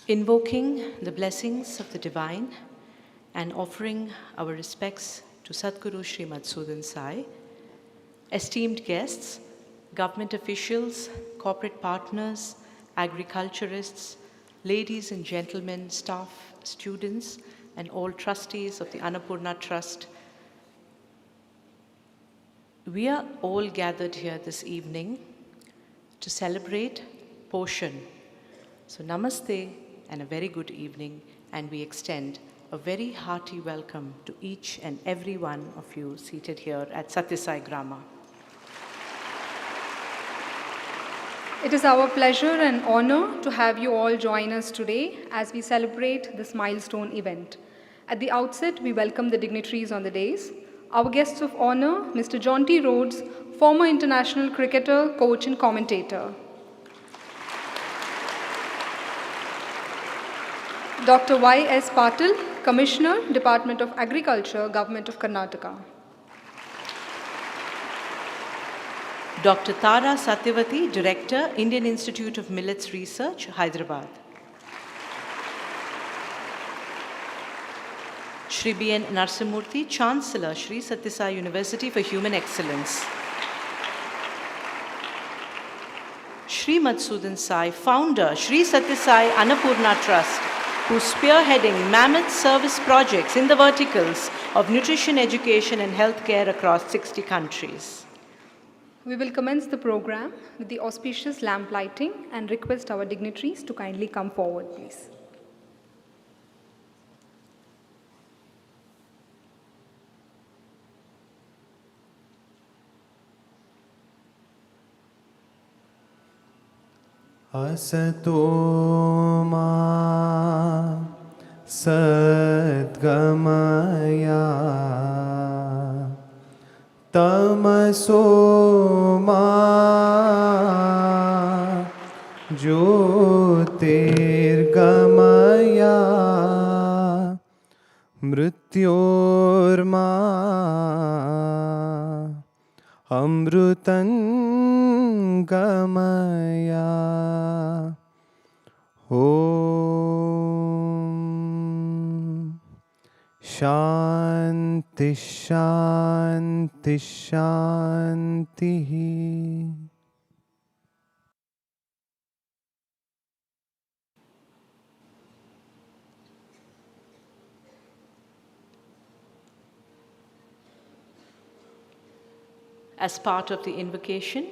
Invoking the blessings of the divine and offering our respects to Sadhguru Sri Madhusudan Sai, esteemed guests, government officials, corporate partners, agriculturists, ladies and gentlemen, staff, students, and all trustees of the Annapurna Trust, we are all gathered here this evening to celebrate Poshan. So namaste and a very good evening, and we extend a very hearty welcome to each and every one of you seated here at Sathya Grama. It is our pleasure and honor to have you all join us today as we celebrate this milestone event. At the outset, we welcome the dignitaries on the dais. Our guests of honor, Mr. Jonty Rhodes, former international cricketer, coach and commentator. Dr. Y.S. Patil, Commissioner, Department of Agriculture, Government of Karnataka. Dr. Tara Satyavati, Director, Indian Institute of Millets Research, Hyderabad. Shri B.N. Narsimurthy, Chancellor, Shri Sathya Sai University for Human Excellence. Shri Madhusudan Sai, Founder, Shri Sathya Sai Annapurna Trust, who's spearheading mammoth service projects in the verticals of nutrition, education, and healthcare across 60 countries. We will commence the program with the auspicious lamp lighting and request our dignitaries to kindly come forward, please. Asato ma sadgamaya tamaso ma jyotirgamaya mrityorma amrutan gamaya. Om Shanti Shanti Shanti. As part of the invocation,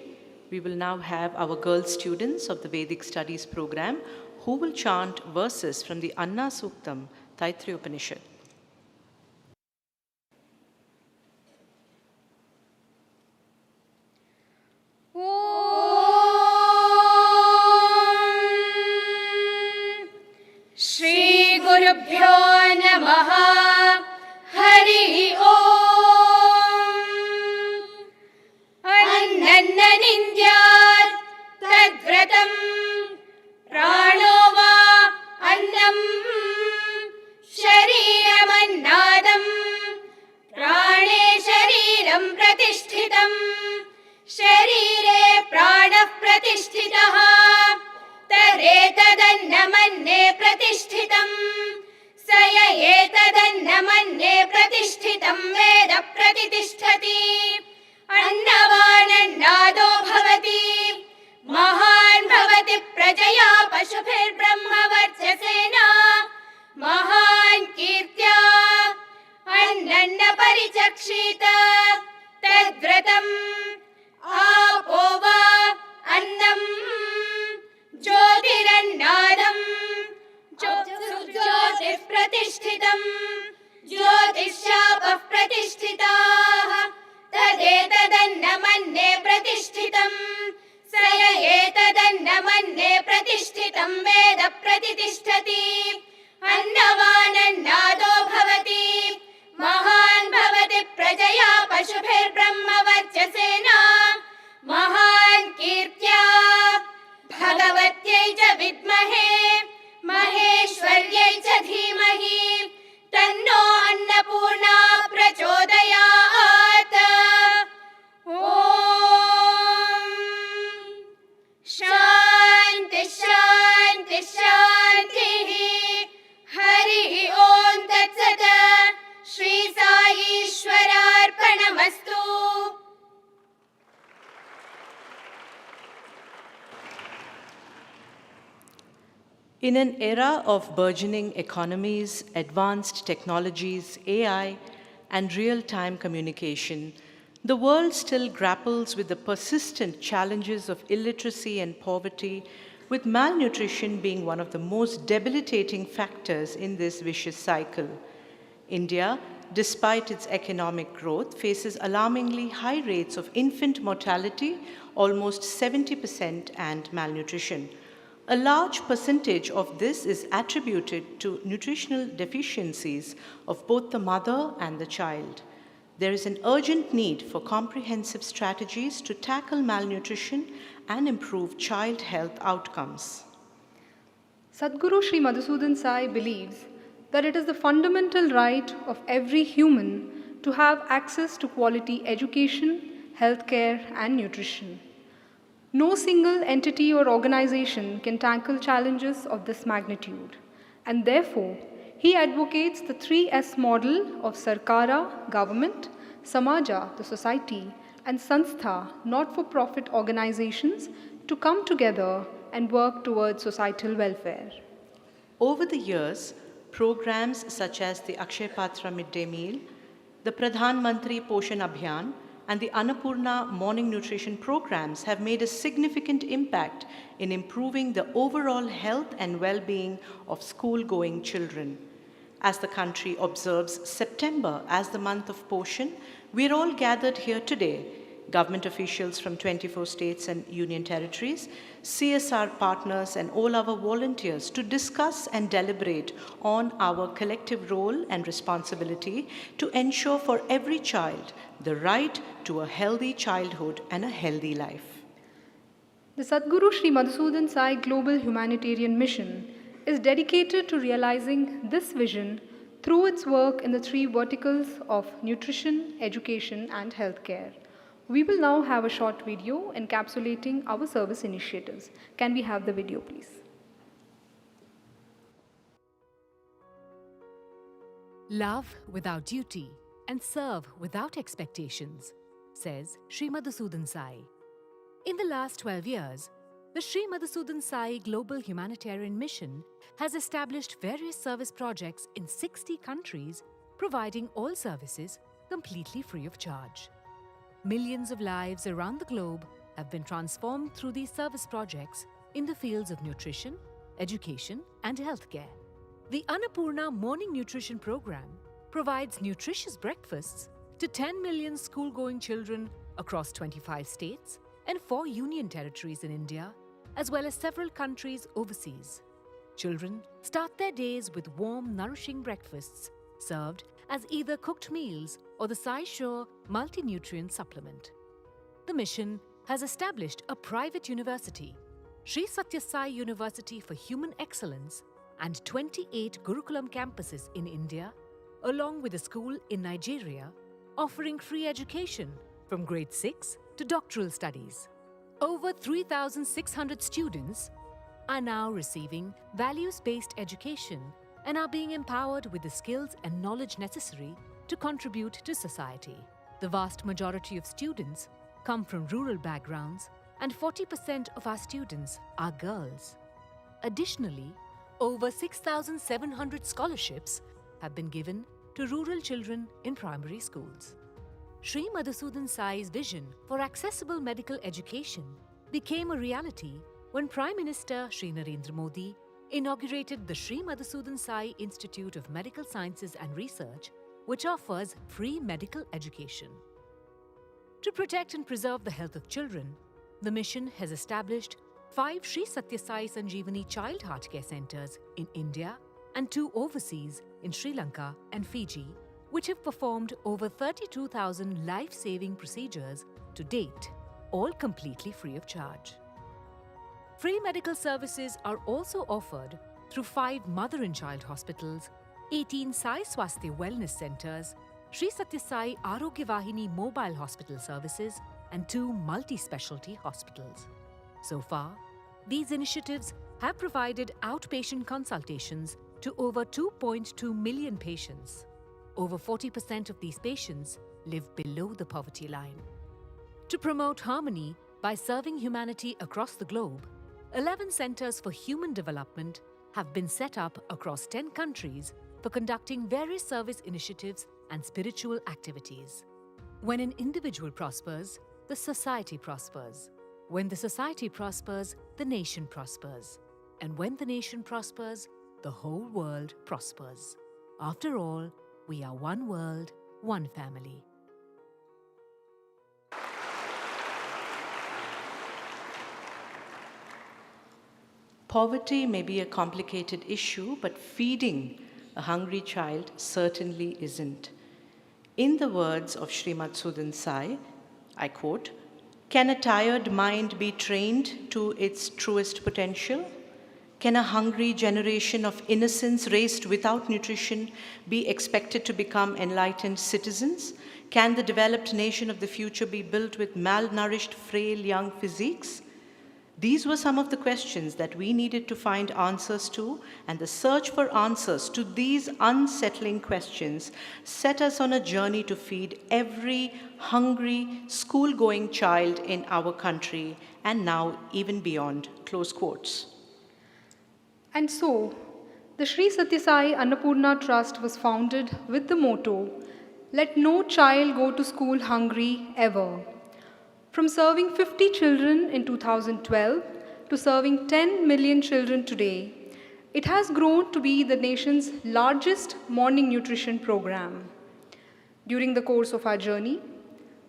we will now have our girl students of the Vedic Studies program who will chant verses from the Anna Suktam, Taittiriya Upanishad. Shri Gurubhyo Namaha Hari Om Annannindyat Tadvratam Prano Va Annam Shariramannadam Prane Shariram Pratishthitam Sharire Pranah Pratisthitaha तदेतदन्नमन्ये प्रतिष्ठितम् स य एतदन्नमन्ये प्रतिष्ठितं वेद प्रतितिष्ठति अन्नवानन्नादो भवति महान् भवति प्रजया पशुभिर्ब्रह्मवर्चसेना महान् कीर्त्या अन्नन्न परिचक्षित तद्व्रतम् आपो वा अन्नम् ज्योतिरन्नादम् ज्योतिः प्रतिष्ठितम् ज्योतिश्शापः प्रतिष्ठिताः तदेतदन्नमन्ये प्रतिष्ठितम् स य एतदन्नमन्ये प्रतिष्ठितं वेद प्रतितिष्ठति अन्नवानन्नादो भवति महान् भवति प्रजया पशुभिर्ब्रह्मवर्चसेना महान् कीर्त्या भगवत्यै च विद्महे महेश्वर्यै च धीमहि तन्नो अन्नपूर्णा प्रचोदयात्। ॐ शान्ति शान्ति शान्तिः। In an era of burgeoning economies, advanced technologies, AI, and real-time communication, the world still grapples with the persistent challenges of illiteracy and poverty, with malnutrition being one of the most debilitating factors in this vicious cycle. India, despite its economic growth, faces alarmingly high rates of infant mortality, almost 70%, and malnutrition. A large percentage of this is attributed to nutritional deficiencies of both the mother and the child. There is an urgent need for comprehensive strategies to tackle malnutrition and improve child health outcomes. Sadhguru Sri Madhusudan Sai believes that it is the fundamental right of every human to have access to quality education, healthcare, and nutrition. No single entity or organization can tackle challenges of this magnitude, and therefore, he advocates the 3S model of Sarkara, government, Samaja, the society, and Sanstha, not-for-profit organizations, to come together and work towards societal welfare. Over the years, programs such as the Akshay Patra midday meal, the Pradhan Mantri Poshan Abhiyan, and the Annapurna morning nutrition programs have made a significant impact in improving the overall health and well-being of school-going children. As the country observes September as the month of Poshan, we're all gathered here today, government officials from 24 states and union territories, CSR partners, and all our volunteers to discuss and deliberate on our collective role and responsibility to ensure for every child the right to a healthy childhood and a healthy life. The Sadhguru Sri Madhusudan Sai Global Humanitarian Mission is dedicated to realizing this vision through its work in the 3 verticals of nutrition, education, and healthcare. We will now have a short video encapsulating our service initiatives. Can we have the video, please? Love without duty and serve without expectations, says Sri Madhusudan Sai. In the last 12 years, the Sri Madhusudan Sai Global Humanitarian Mission has established various service projects in 60 countries, providing all services completely free of charge. Millions of lives around the globe have been transformed through these service projects in the fields of nutrition, education, and healthcare. The Annapurna Morning Nutrition Program provides nutritious breakfasts to 10 million school-going children across 25 states and 4 union territories in India, as well as several countries overseas. Children start their days with warm, nourishing breakfasts served as either cooked meals or the Sai Sure multi-nutrient supplement. The mission has established a private university, Sri Sathya Sai University for Human Excellence, and 28 Gurukulam campuses in India, along with a school in Nigeria, offering free education from grade 6 to doctoral studies. Over 3,600 students are now receiving values-based education and are being empowered with the skills and knowledge necessary to contribute to society. The vast majority of students come from rural backgrounds, and 40% of our students are girls. Additionally, over 6,700 scholarships have been given to rural children in primary schools. Sri Madhusudan Sai's vision for accessible medical education became a reality when Prime Minister Sri Narendra Modi inaugurated the Sri Madhusudan Sai Institute of Medical Sciences and Research, which offers free medical education. To protect and preserve the health of children, the mission has established 5 Sri Sathya Sai Sanjeevani Child Heart Care Centers in India and 2 overseas in Sri Lanka and Fiji, which have performed over 32,000 life-saving procedures to date, all completely free of charge. Free medical services are also offered through 5 mother and child hospitals, 18 Sai Swasthya Wellness Centers, Sri Sathya Sai Arogya Vahini Mobile Hospital Services, and 2 multi-specialty hospitals. So far, these initiatives have provided outpatient consultations to over 2.2 million patients. Over 40% of these patients live below the poverty line. To promote harmony by serving humanity across the globe, 11 centers for human development have been set up across 10 countries for conducting various service initiatives and spiritual activities. When an individual prospers, the society prospers. When the society prospers, the nation prospers. And when the nation prospers, the whole world prospers. After all, we are one world, one family. Poverty may be a complicated issue, but feeding a hungry child certainly isn't. In the words of Sri Madhusudan Sai, I quote, "Can a tired mind be trained to its truest potential? Can a hungry generation of innocents raised without nutrition be expected to become enlightened citizens? Can the developed nation of the future be built with malnourished, frail young physiques?" These were some of the questions that we needed to find answers to, and the search for answers to these unsettling questions set us on a journey to feed every hungry, school-going child in our country, and now even beyond, close quotes. And so, the Sri Sathya Sai Annapurna Trust was founded with the motto, "Let no child go to school hungry ever." From serving 50 children in 2012 to serving 10 million children today, it has grown to be the nation's largest morning nutrition program. During the course of our journey,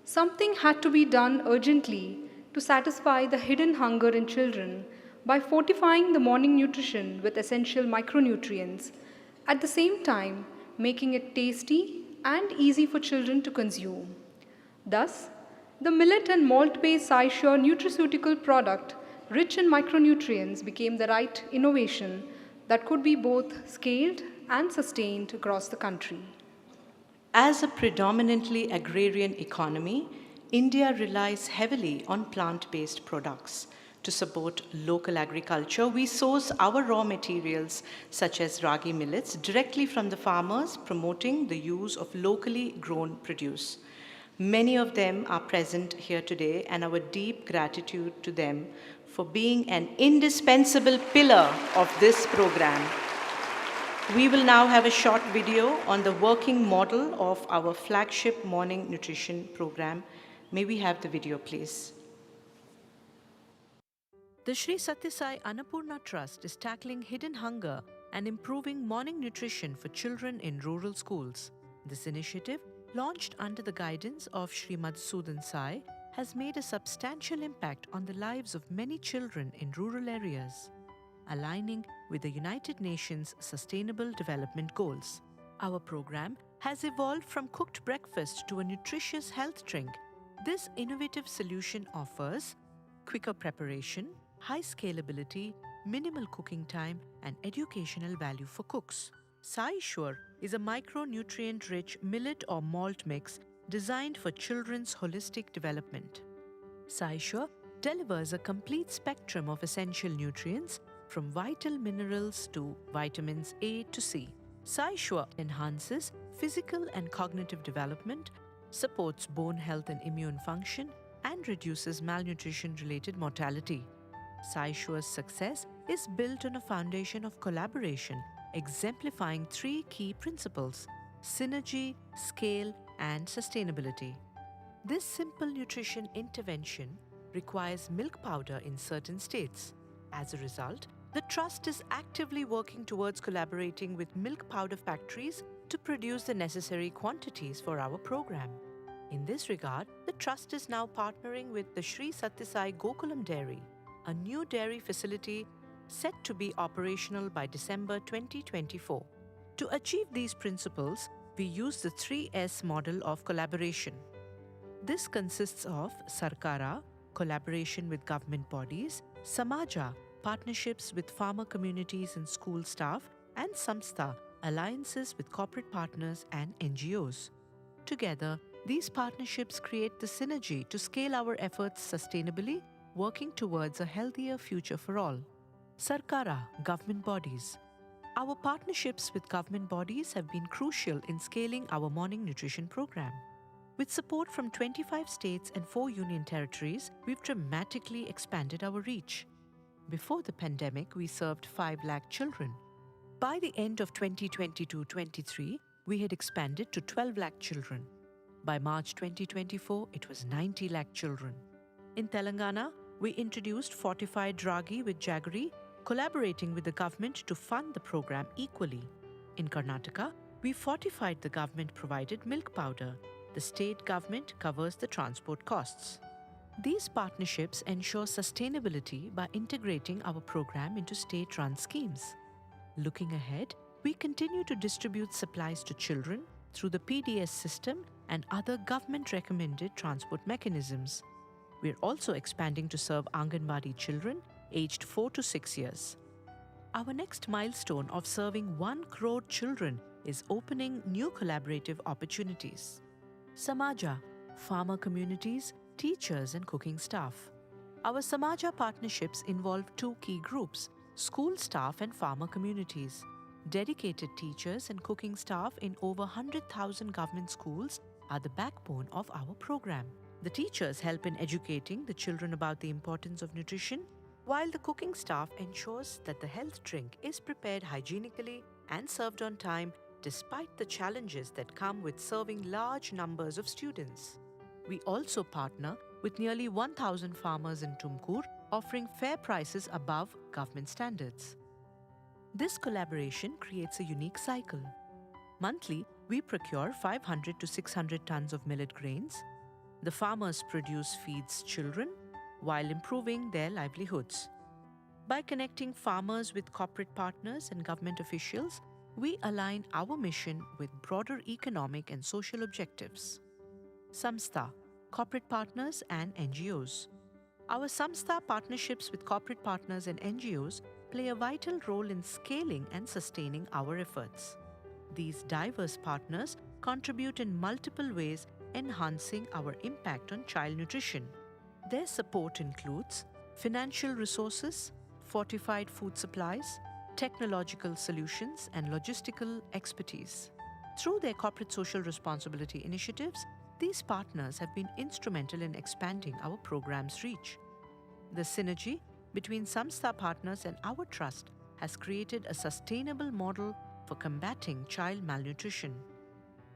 something had to be done urgently to satisfy the hidden hunger in children by fortifying the morning nutrition with essential micronutrients, at the same time making it tasty and easy for children to consume. Thus, the millet and malt-based SciSure nutraceutical product, rich in micronutrients, became the right innovation that could be both scaled and sustained across the country. As a predominantly agrarian economy, India relies heavily on plant-based products. To support local agriculture, we source our raw materials, such as ragi millets, directly from the farmers, promoting the use of locally grown produce. Many of them are present here today, and our deep gratitude to them for being an indispensable pillar of this program. We will now have a short video on the working model of our flagship morning nutrition program. May we have the video, please? The Sri Sathya Sai Annapurna Trust is tackling hidden hunger and improving morning nutrition for children in rural schools. This initiative, launched under the guidance of Sri Madhusudan Sai, has made a substantial impact on the lives of many children in rural areas, aligning with the United Nations Sustainable Development Goals. Our program has evolved from cooked breakfast to a nutritious health drink. This innovative solution offers quicker preparation, high scalability, minimal cooking time, and educational value for cooks. SciSure is a micronutrient-rich millet or malt mix designed for children's holistic development. SciSure delivers a complete spectrum of essential nutrients from vital minerals to vitamins A to C. SciSure enhances physical and cognitive development, supports bone health and immune function, and reduces malnutrition-related mortality. SciSure's success is built on a foundation of collaboration, exemplifying three key principles: synergy, scale, and sustainability. This simple nutrition intervention requires milk powder in certain states. As a result, the Trust is actively working towards collaborating with milk powder factories to produce the necessary quantities for our program. In this regard, the Trust is now partnering with the Sri Sathya Sai Gokulam Dairy, a new dairy facility set to be operational by December 2024. To achieve these principles, we use the 3S model of collaboration. This consists of Sarkara, collaboration with government bodies; Samaja, partnerships with farmer communities and school staff; and Samstha, alliances with corporate partners and NGOs. Together, these partnerships create the synergy to scale our efforts sustainably, working towards a healthier future for all. Sarkara, government bodies. Our partnerships with government bodies have been crucial in scaling our morning nutrition program. With support from 25 states and 4 union territories, we've dramatically expanded our reach. Before the pandemic, we served 5 lakh children. By the end of 2022-23, we had expanded to 12 lakh children. By March 2024, it was 90 lakh children. In Telangana, we introduced fortified ragi with jaggery, collaborating with the government to fund the program equally. In Karnataka, we fortified the government-provided milk powder. The state government covers the transport costs. These partnerships ensure sustainability by integrating our program into state-run schemes. Looking ahead, we continue to distribute supplies to children through the PDS system and other government-recommended transport mechanisms. We are also expanding to serve Anganwadi children aged 4 to 6 years. Our next milestone of serving 1 crore children is opening new collaborative opportunities. Samaja, farmer communities, teachers and cooking staff. Our Samaja partnerships involve 2 key groups: school staff and farmer communities. Dedicated teachers and cooking staff in over 100,000 government schools are the backbone of our program. The teachers help in educating the children about the importance of nutrition, while the cooking staff ensures that the health drink is prepared hygienically and served on time despite the challenges that come with serving large numbers of students. We also partner with nearly 1,000 farmers in Tumkur, offering fair prices above government standards. This collaboration creates a unique cycle. Monthly, we procure 500 to 600 tons of millet grains. The farmers produce feeds children while improving their livelihoods. By connecting farmers with corporate partners and government officials, we align our mission with broader economic and social objectives. Samstha, corporate partners and NGOs. Our Samstha partnerships with corporate partners and NGOs play a vital role in scaling and sustaining our efforts. These diverse partners contribute in multiple ways, enhancing our impact on child nutrition. Their support includes financial resources, fortified food supplies, technological solutions, and logistical expertise. Through their corporate social responsibility initiatives, these partners have been instrumental in expanding our program's reach. The synergy between Samstha partners and our trust has created a sustainable model for combating child malnutrition.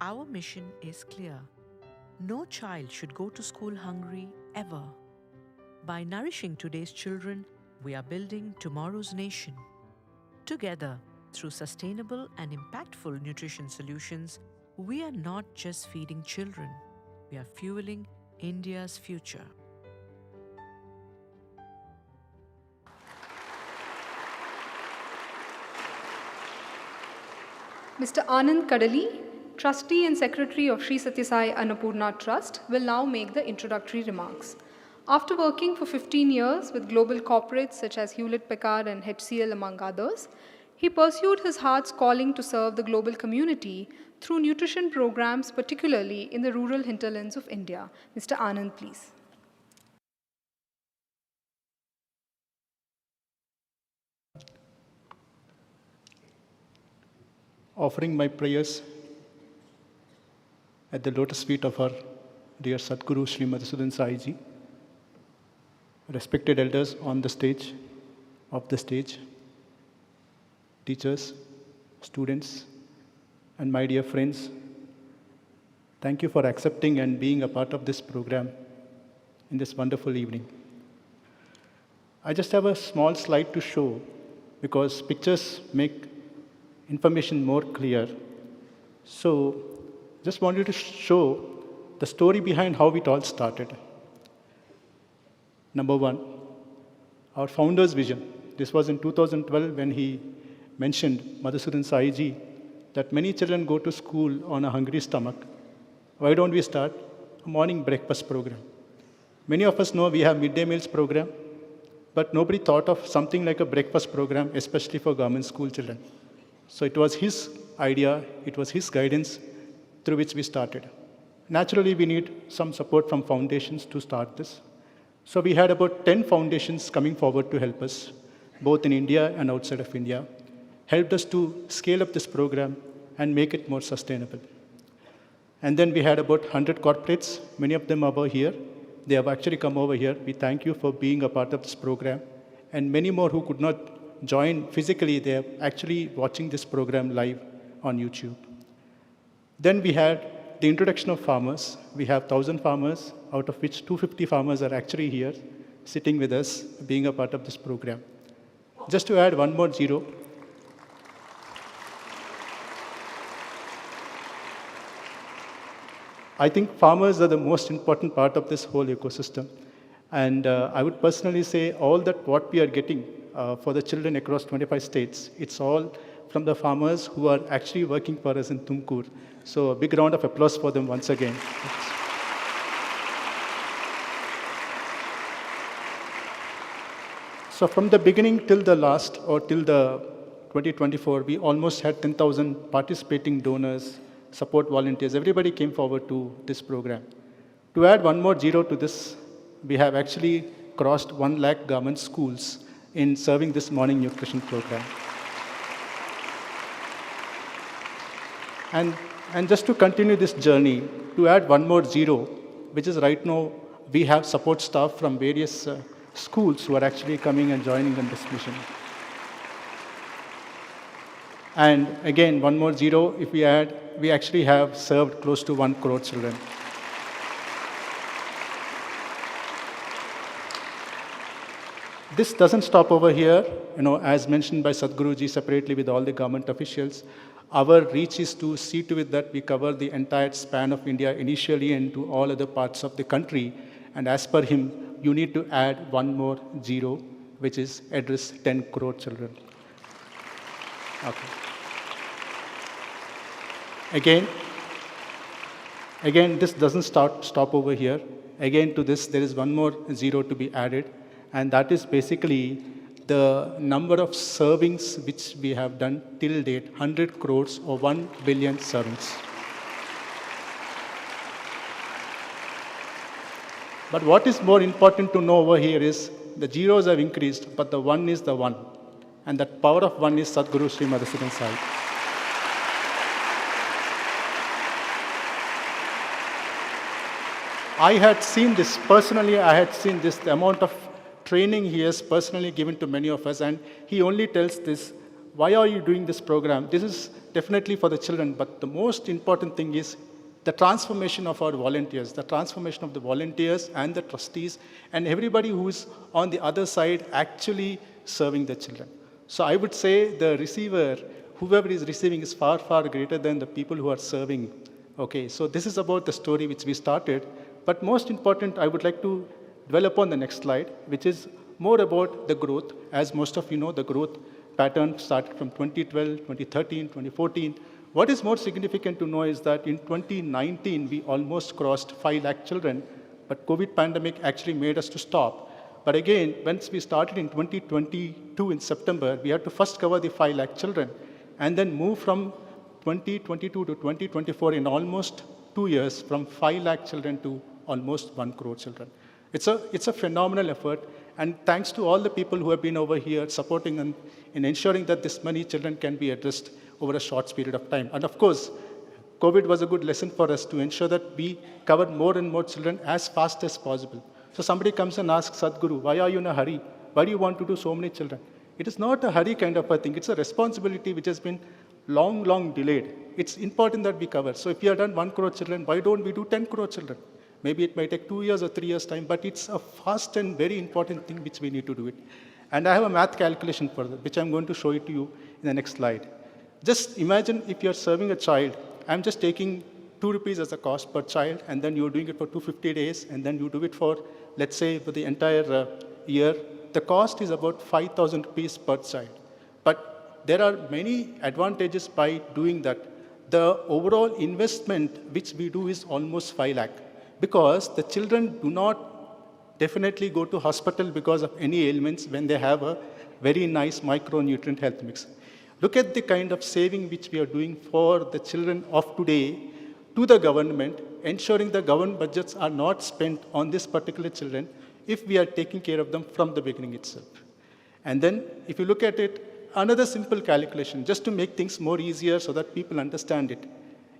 Our mission is clear. No child should go to school hungry ever. By nourishing today's children, we are building tomorrow's nation. Together, through sustainable and impactful nutrition solutions, we are not just feeding children, we are fueling India's future. Mr. Anand Kadali, Trustee and Secretary of Sri Sathya Sai Annapurna Trust, will now make the introductory remarks. After working for 15 years with global corporates such as Hewlett-Packard and HCL among others, he pursued his heart's calling to serve the global community through nutrition programs, particularly in the rural hinterlands of India. Mr. Anand, please. Offering my prayers at the lotus feet of our dear Sadhguru Sri Madhusudan Sai Ji, respected elders on the stage, off the stage, teachers, students, and my dear friends, thank you for accepting and being a part of this program in this wonderful evening. I just have a small slide to show because pictures make information more clear. So, just wanted to show the story behind how it all started. Number one, our founder's vision. This was in 2012 when he mentioned, Madhusudan Sai Ji, that many children go to school on a hungry stomach. Why don't we start a morning breakfast program? Many of us know we have midday meals program, but nobody thought of something like a breakfast program, especially for government school children. So it was his idea, it was his guidance through which we started. Naturally, we need some support from foundations to start this. So we had about 10 foundations coming forward to help us, both in India and outside of India, helped us to scale up this program and make it more sustainable. And then we had about 100 corporates, many of them over here. They have actually come over here. We thank you for being a part of this program and many more who could not join physically, they are actually watching this program live on YouTube. Then we had the introduction of farmers. We have 1,000 farmers, out of which 250 farmers are actually here, sitting with us, being a part of this program. Just to add one more zero, I think farmers are the most important part of this whole ecosystem. And I would personally say all that what we are getting for the children across 25 states, it's all from the farmers who are actually working for us in Tumkur. So a big round of applause for them once again. So from the beginning till the last, or till the 2024, we almost had 10,000 participating donors, support volunteers. Everybody came forward to this program. To add one more zero to this, we have actually crossed 1 lakh government schools in serving this morning nutrition program. And just to continue this journey, to add one more zero, which is right now, we have support staff from various schools who are actually coming and joining in this mission. And again, one more zero, if we add, we actually have served close to 1 crore children. This doesn't stop over here. As mentioned by Sadhguruji separately with all the government officials, our reach is to see to it that we cover the entire span of India initially and to all other parts of the country. And as per him, you need to add one more zero, which is address 10 crore children. Okay. Again, this doesn't stop over here. Again, to this, there is one more zero to be added, and that is basically the number of servings which we have done till date, 100 crores or 1 billion servings. But what is more important to know over here is the zeros have increased, but the one is the one. And that power of one is Sadhguru Sri Madhusudan Sai. I had seen this personally, the amount of training he has personally given to many of us, and he only tells this, why are you doing this program? This is definitely for the children, but the most important thing is the transformation of our volunteers, the transformation of the volunteers and the trustees, and everybody who is on the other side actually serving the children. So I would say the receiver, whoever is receiving, is far, far greater than the people who are serving. Okay, so this is about the story which we started. But most important, I would like to dwell upon the next slide, which is more about the growth. As most of you know, the growth pattern started from 2012, 2013, 2014. What is more significant to know is that in 2019, we almost crossed 5 lakh children, but COVID pandemic actually made us to stop. But again, once we started in 2022 in September, we had to first cover the 5 lakh children and then move from 2022 to 2024 in almost 2 years, from 5 lakh children to almost 1 crore children. It's a phenomenal effort, and thanks to all the people who have been over here supporting and in ensuring that this many children can be addressed over a short period of time. And of course, COVID was a good lesson for us to ensure that we covered more and more children as fast as possible. So somebody comes and asks Sadhguru, why are you in a hurry? Why do you want to do so many children? It is not a hurry kind of a thing. It's a responsibility which has been long delayed. It's important that we cover. So if we have done 1 crore children, why don't we do 10 crore children? Maybe it might take 2 years or 3 years' time, but it's a fast and very important thing which we need to do it. And I have a math calculation for that, which I'm going to show it to you in the next slide. Just imagine if you're serving a child, I'm just taking 2 rupees as a cost per child, and then you're doing it for 250 days, and then you do it for, let's say, for the entire year. The cost is about 5,000 rupees per child. But there are many advantages by doing that. The overall investment which we do is almost 5 lakh. Because the children do not definitely go to hospital because of any ailments when they have a very nice micronutrient health mix. Look at the kind of saving which we are doing for the children of today to the government, ensuring the government budgets are not spent on this particular children if we are taking care of them from the beginning itself. And then if you look at it, another simple calculation, just to make things more easier so that people understand it.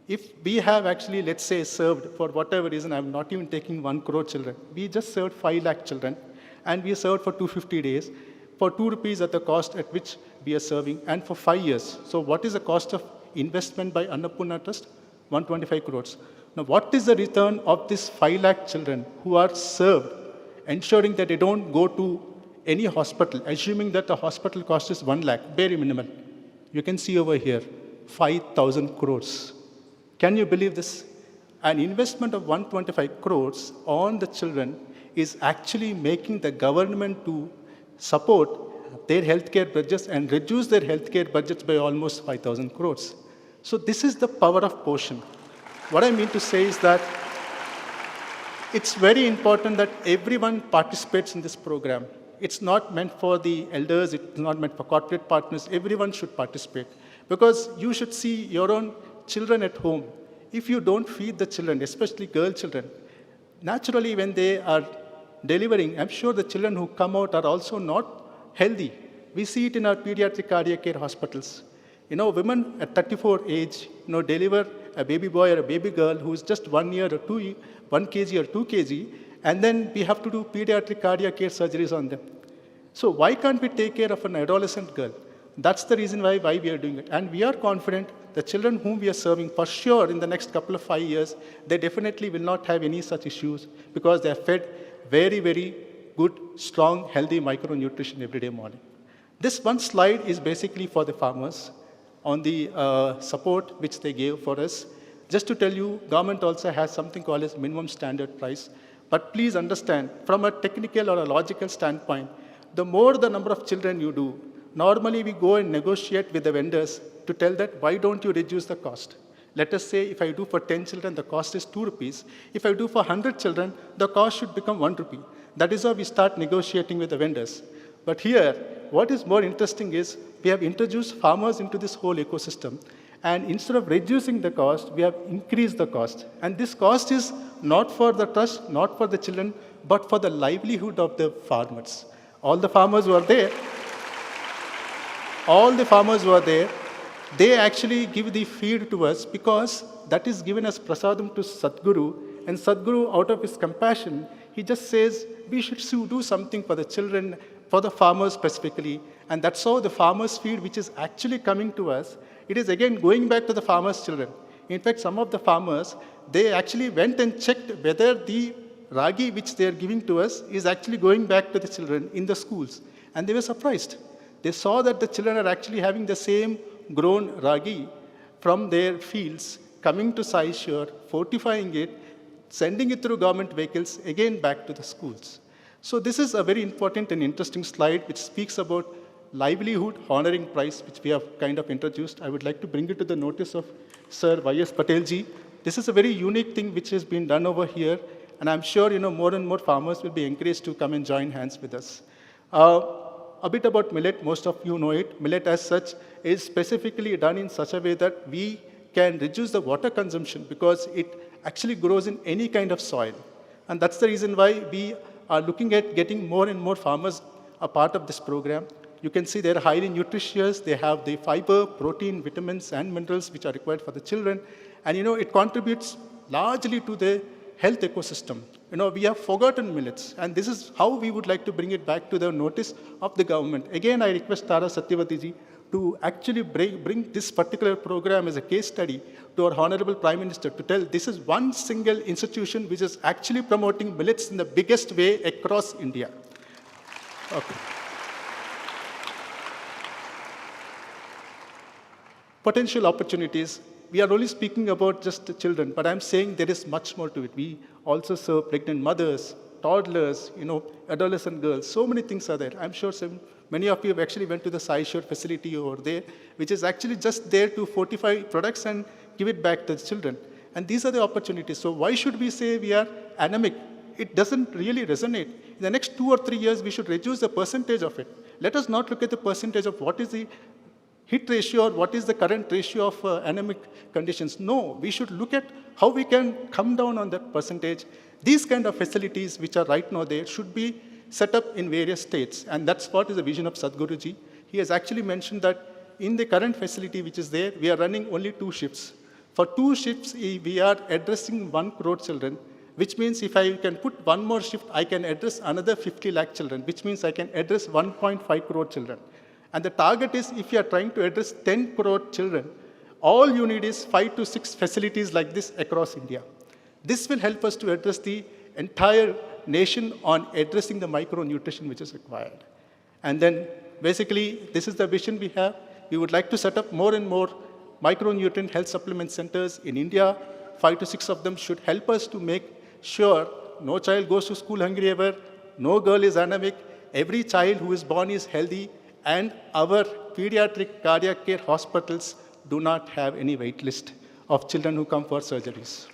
If we have actually, let's say, served for whatever reason, I'm not even taking 1 crore children, we just served 5 lakh children, and we served for 250 days. for 2 rupees at the cost at which we are serving, and for 5 years. So what is the cost of investment by Annapurna Trust? 125 crores. Now, what is the return of these 5 lakh children who are served, ensuring that they don't go to any hospital, assuming that the hospital cost is 1 lakh, very minimal. You can see over here, 5,000 crores. Can you believe this? An investment of 125 crores on the children is actually making the government to support their healthcare budgets and reduce their healthcare budgets by almost 5,000 crores. So this is the power of Poshan. What I mean to say is that it's very important that everyone participates in this program. It's not meant for the elders, it's not meant for corporate partners, everyone should participate. Because you should see your own children at home. If you don't feed the children, especially girl children, naturally when they are delivering, I'm sure the children who come out are also not healthy. We see it in our pediatric cardiac care hospitals. Women at 34 age, deliver a baby boy or a baby girl who is just 1 year or 1 kg or 2 kg, and then we have to do pediatric cardiac care surgeries on them. So why can't we take care of an adolescent girl? That's the reason why we are doing it. And we are confident the children whom we are serving, for sure in the next couple of 5 years, they definitely will not have any such issues because they are fed very, very good, strong, healthy micronutrition every day morning. This one slide is basically for the farmers on the support which they gave for us. Just to tell you, government also has something called as minimum standard price. But please understand, from a technical or a logical standpoint, the more the number of children you do, normally we go and negotiate with the vendors to tell that, why don't you reduce the cost? Let us say if I do for 10 children, the cost is 2 rupees. If I do for 100 children, the cost should become 1 rupee. That is how we start negotiating with the vendors. But here, what is more interesting is we have introduced farmers into this whole ecosystem. And instead of reducing the cost, we have increased the cost. And this cost is not for the trust, not for the children, but for the livelihood of the farmers. All the farmers who are there, they actually give the feed to us because that is given as prasadam to Sadhguru. And Sadhguru, out of his compassion, he just says, we should do something for the children, for the farmers specifically. And that's how the farmers' feed, which is actually coming to us, it is again going back to the farmers' children. In fact, some of the farmers, they actually went and checked whether the ragi which they are giving to us is actually going back to the children in the schools. And they were surprised. They saw that the children are actually having the same grown ragi from their fields, coming to Saishore, fortifying it, sending it through government vehicles, again back to the schools. So this is a very important and interesting slide which speaks about livelihood honoring price, which we have kind of introduced. I would like to bring it to the notice of Sir Y.S. Patelji. This is a very unique thing which has been done over here, and I'm sure more and more farmers will be encouraged to come and join hands with us. A bit about millet, most of you know it. Millet as such is specifically done in such a way that we can reduce the water consumption because it actually grows in any kind of soil. And that's the reason why we are looking at getting more and more farmers a part of this program. You can see they're highly nutritious. They have the fiber, protein, vitamins, and minerals which are required for the children. And it contributes largely to the health ecosystem. We have forgotten millets, and this is how we would like to bring it back to the notice of the government. Again, I request Tara Satyavati to actually bring this particular program as a case study to our Honorable Prime Minister to tell this is one single institution which is actually promoting millets in the biggest way across India. Okay. Potential opportunities. We are only speaking about just the children, but I'm saying there is much more to it. We also serve pregnant mothers, toddlers, adolescent girls. So many things are there. I'm sure many of you have actually went to the Saishore facility over there, which is actually just there to fortify products and give it back to the children. And these are the opportunities. So why should we say we are anemic? It doesn't really resonate. In the next 2 or 3 years, we should reduce the percentage of it. Let us not look at the percentage of what is the hit ratio or what is the current ratio of anemic conditions. No, we should look at how we can come down on that percentage. These kind of facilities which are right now there should be set up in various states. And that's what is the vision of Sadhguruji. He has actually mentioned that in the current facility which is there, we are running only 2 shifts. For 2 shifts, we are addressing 1 crore children. which means if I can put one more shift, I can address another 50 lakh children, which means I can address 1.5 crore children. And the target is, if you are trying to address 10 crore children, all you need is 5 to 6 facilities like this across India. This will help us to address the entire nation on addressing the micronutrition which is required. And then, basically, this is the vision we have. We would like to set up more and more micronutrient health supplement centers in India. 5 to 6 of them should help us to make sure no child goes to school hungry ever, no girl is anemic, every child who is born is healthy, and our pediatric cardiac care hospitals do not have any wait list of children who come for surgeries.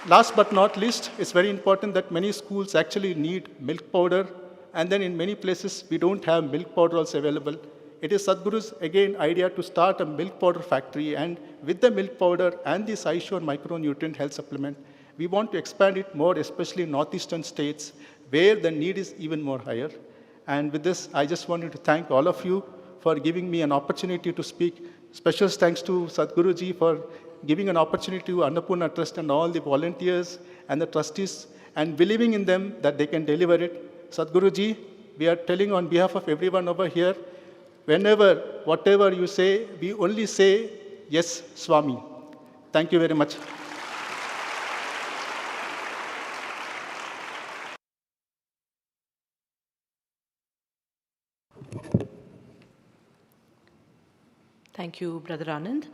Last but not least, it's very important that many schools actually need milk powder, and then in many places we don't have milk powder also available. It is Sadhguru's, again, idea to start a milk powder factory, and with the milk powder and this iSure micronutrient health supplement, we want to expand it more, especially in northeastern states, where the need is even more higher. And with this, I just wanted to thank all of you for giving me an opportunity to speak. Special thanks to Sadhguruji for giving an opportunity to Annapurna Trust and all the volunteers and the trustees, and believing in them that they can deliver it. Sadhguruji, we are telling on behalf of everyone over here, whenever, whatever you say, we only say, yes, Swami. Thank you very much. Thank you, Brother Anand.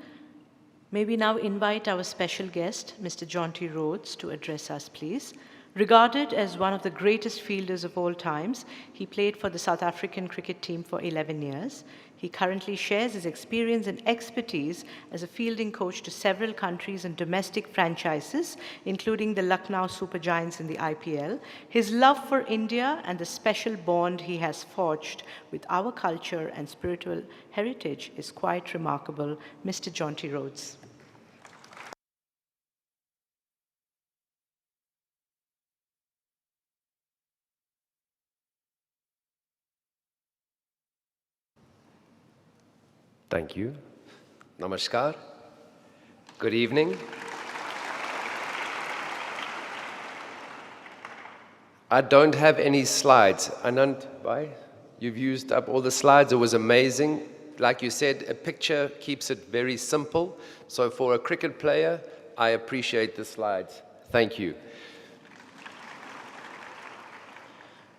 May we now invite our special guest, Mr. Jonty Rhodes, to address us, please. Regarded as one of the greatest fielders of all times, he played for the South African cricket team for 11 years. He currently shares his experience and expertise as a fielding coach to several countries and domestic franchises, including the Lucknow Super Giants in the IPL. His love for India and the special bond he has forged with our culture and spiritual heritage is quite remarkable. Mr. Jonty Rhodes. Thank you. Namaskar. Good evening. I don't have any slides. Anand, why? You've used up all the slides. It was amazing. Like you said, a picture keeps it very simple. So for a cricket player, I appreciate the slides. Thank you.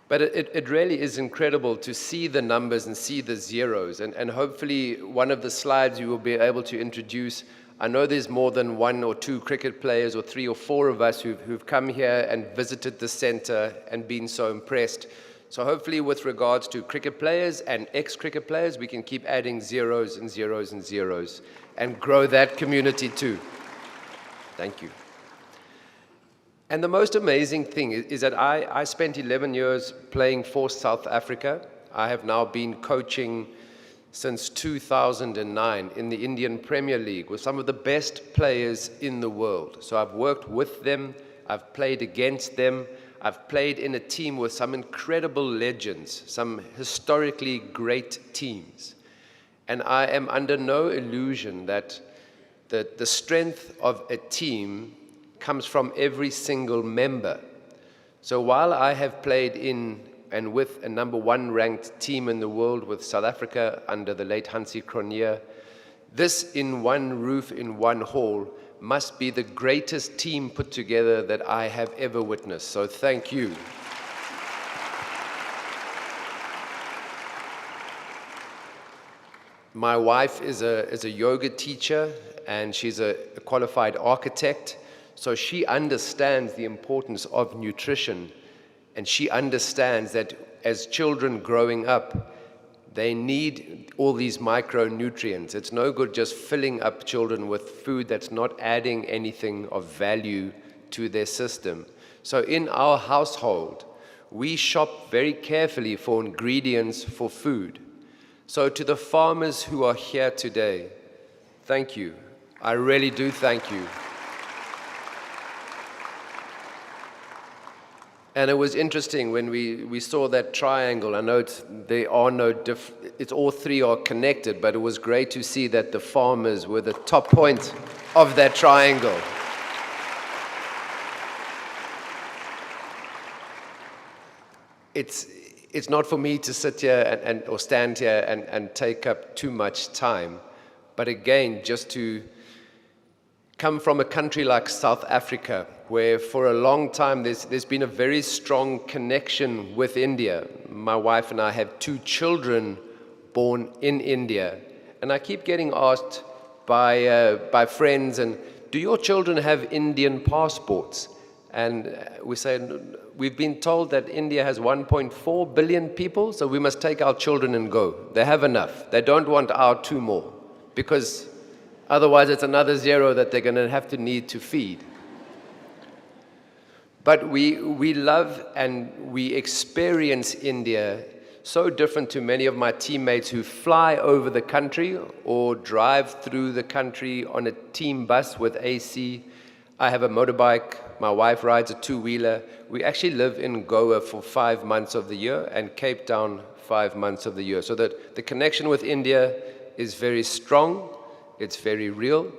But it really is incredible to see the numbers and see the zeros. And hopefully one of the slides you will be able to introduce. I know there's more than 1 or 2 cricket players or 3 or 4 of us who've come here and visited the center and been so impressed. So hopefully with regards to cricket players and ex-cricket players, we can keep adding zeros and zeros and zeros and grow that community too. Thank you. And the most amazing thing is that I spent 11 years playing for South Africa. I have now been coaching since 2009 in the Indian Premier League with some of the best players in the world. So I've worked with them, I've played against them, I've played in a team with some incredible legends, some historically great teams. And I am under no illusion that the strength of a team comes from every single member. So while I have played in and with a #1 ranked team in the world with South Africa under the late Hansie Cronje, this in one roof, in one hall, must be the greatest team put together that I have ever witnessed. So thank you. My wife is a yoga teacher, and she's a qualified architect. So she understands the importance of nutrition, and she understands that as children growing up, they need all these micronutrients. It's no good just filling up children with food that's not adding anything of value to their system. So in our household, we shop very carefully for ingredients for food. So to the farmers who are here today, thank you. I really do thank you. And it was interesting when we saw that triangle. I know it's all 3 are connected, but it was great to see that the farmers were the top point of that triangle. It's not for me to sit here or stand here and take up too much time, but again, just to come from a country like South Africa, where for a long time there's been a very strong connection with India. My wife and I have 2 children born in India, and I keep getting asked by friends, and do your children have Indian passports? And we say, we've been told that India has 1.4 billion people, so we must take our children and go. They have enough. They don't want our 2 more, because otherwise it's another 0 that they're going to have to need to feed. But we love and we experience India so different to many of my teammates who fly over the country or drive through the country on a team bus with AC. I have a motorbike. My wife rides a 2-wheeler. We actually live in Goa for 5 months of the year and Cape Town 5 months of the year. So that the connection with India is very strong. It's very real.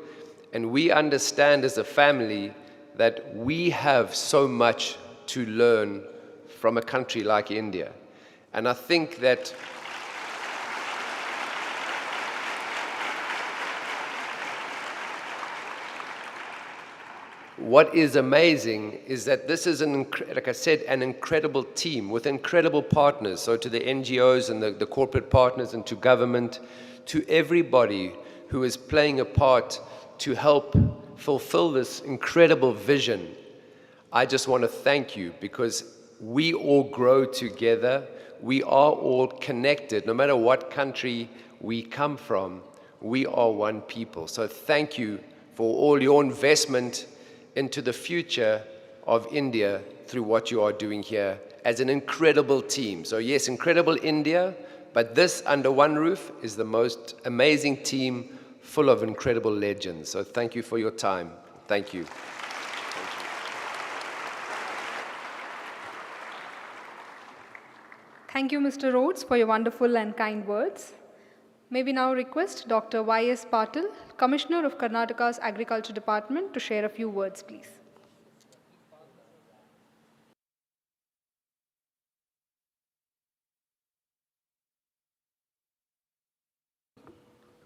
And we understand as a family that we have so much to learn from a country like India. And I think that what is amazing is that this is, like I said, an incredible team with incredible partners. So to the NGOs and the corporate partners and to government, to everybody who is playing a part to help fulfill this incredible vision, I just want to thank you, because we all grow together. We are all connected. No matter what country we come from, we are one people. So thank you for all your investment into the future of India through what you are doing here as an incredible team. So yes, incredible India, but this under one roof is the most amazing team full of incredible legends. So thank you for your time. Thank you. Thank you, Mr. Rhodes, for your wonderful and kind words. May we now request Dr. Y.S. Patil, Commissioner of Karnataka's Agriculture Department, to share a few words, please.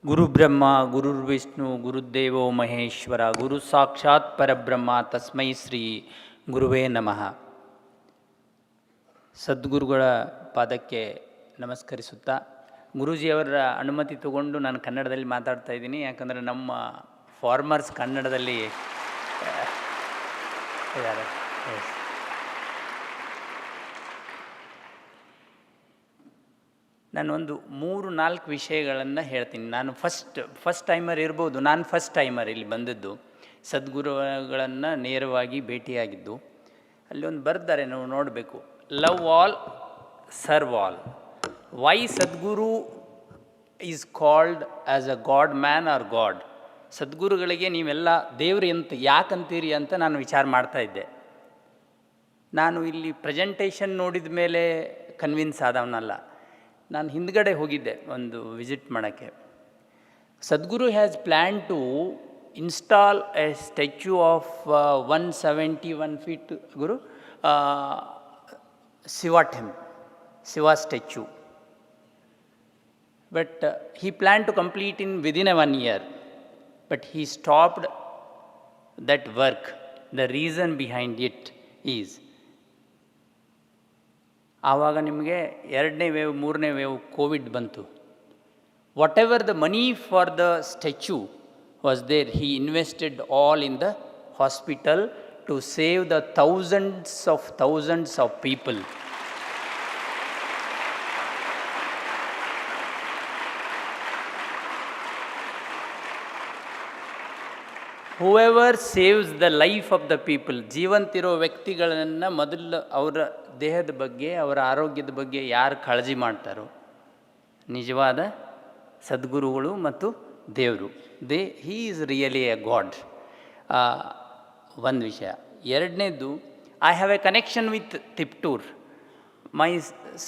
Guru Brahma, Guru Vishnu, Guru Devo Maheshwara, Guru Sakshat Parabrahma, Tasmai Sri Guruve Namaha. ಸದ್ಗುರುಗಳ ಪಾದಕ್ಕೆ ನಮಸ್ಕರಿಸುತ್ತಾ, ಗುರೂಜಿಯವರ ಅನುಮತಿ ತಗೊಂಡು ನಾನು ಕನ್ನಡದಲ್ಲಿ ಮಾತಾಡ್ತಾ ಇದ್ದೀನಿ. ಯಾಕಂದರೆ ನಮ್ಮ farmers ಕನ್ನಡದಲ್ಲಿ ಇದ್ದಾರೆ. ನಾನು ಒಂದು 3-4 ವಿಷಯಗಳನ್ನು ಹೇಳ್ತೀನಿ. ನಾನು ಫಸ್ಟ್ ಟೈಮರ್ ಇರ್ಬೋದು. ನಾನು ಫಸ್ಟ್ ಟೈಮರ್ ಇಲ್ಲಿ ಬಂದದ್ದು, ಸದ್ಗುರುಗಳನ್ನು ನೇರವಾಗಿ ಭೇಟಿಯಾಗಿದ್ದು. ಅಲ್ಲಿ ಒಂದು ಬರ್ತಾರೆ, ನಾವು ನೋಡಬೇಕು. Love all, serve all. Why Sadguru is called as a God man or God? ಸದ್ಗುರುಗಳಿಗೆ ನೀವೆಲ್ಲ ದೇವ್ರಿ ಅಂತ ಯಾಕಂತೀರಿ ಅಂತ ನಾನು ವಿಚಾರ ಮಾಡ್ತಾ ಇದ್ದೆ. ನಾನು ಇಲ್ಲಿ ಪ್ರೆಸೆಂಟೇಷನ್ ನೋಡಿದ ಮೇಲೆ ಕನ್ವಿನ್ಸ್ ಆದವನಲ್ಲ. ನಾನು ಹಿಂದ್ಗಡೆ ಹೋಗಿದ್ದೆ ಒಂದು ವಿಸಿಟ್ ಮಾಡೋಕ್ಕೆ. Sadhguru has plan to install a statue of 171 feet, guru, Shiva statue. But he planned to complete within 1 year. But he stopped that work. The reason behind it is, ಆವಾಗ ನಿಮಗೆ 2ನೇ ವೇವ್ 3ನೇ ವೇವ್ ಕೋವಿಡ್ ಬಂತು. Whatever the money for the statue was there, he invested all in the hospital to save the thousands of people. Whoever saves the life of the people, ಜೀವಂತಿರೋ ವ್ಯಕ್ತಿಗಳನ್ನು ಮೊದಲು ಅವರ ದೇಹದ ಬಗ್ಗೆ, ಅವರ ಆರೋಗ್ಯದ ಬಗ್ಗೆ ಯಾರು ಕಾಳಜಿ ಮಾಡ್ತಾರೋ, ನಿಜವಾದ ಸದ್ಗುರುಗಳು ಮತ್ತು ದೇವರು. He is really A god. ಒಂದು ವಿಷಯ. ಎರಡನೇದು, I have A connection with Tiptur. My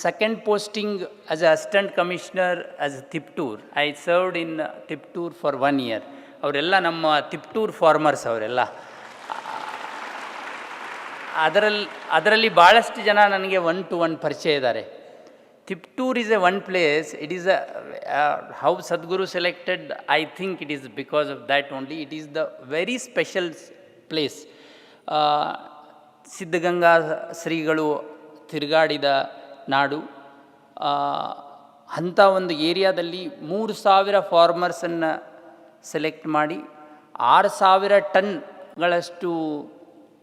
second posting as a assistant commissioner as Tiptur. I served in Tiptur for 1 year. ಅವರೆಲ್ಲ ನಮ್ಮ ತಿಪ್ಟೂರ್ ಫಾರ್ಮರ್ಸ್ ಅವರೆಲ್ಲ. ಅದರಲ್ಲಿ ಭಾಳಷ್ಟು ಜನ ನನಗೆ 1-to-1 ಪರಿಚಯ ಇದ್ದಾರೆ. Tiptur is a one place, it is how Sadhguru selected, I think it is because of that only, it is the very special place. Siddaganga ಶ್ರೀಗಳು ತಿರುಗಾಡಿದ ನಾಡು. ಅಂಥ ಒಂದು ಏರಿಯಾದಲ್ಲಿ 3,000 ಫಾರ್ಮರ್ಸನ್ನು ಸೆಲೆಕ್ಟ್ ಮಾಡಿ 6,000 ಟನ್ಗಳಷ್ಟು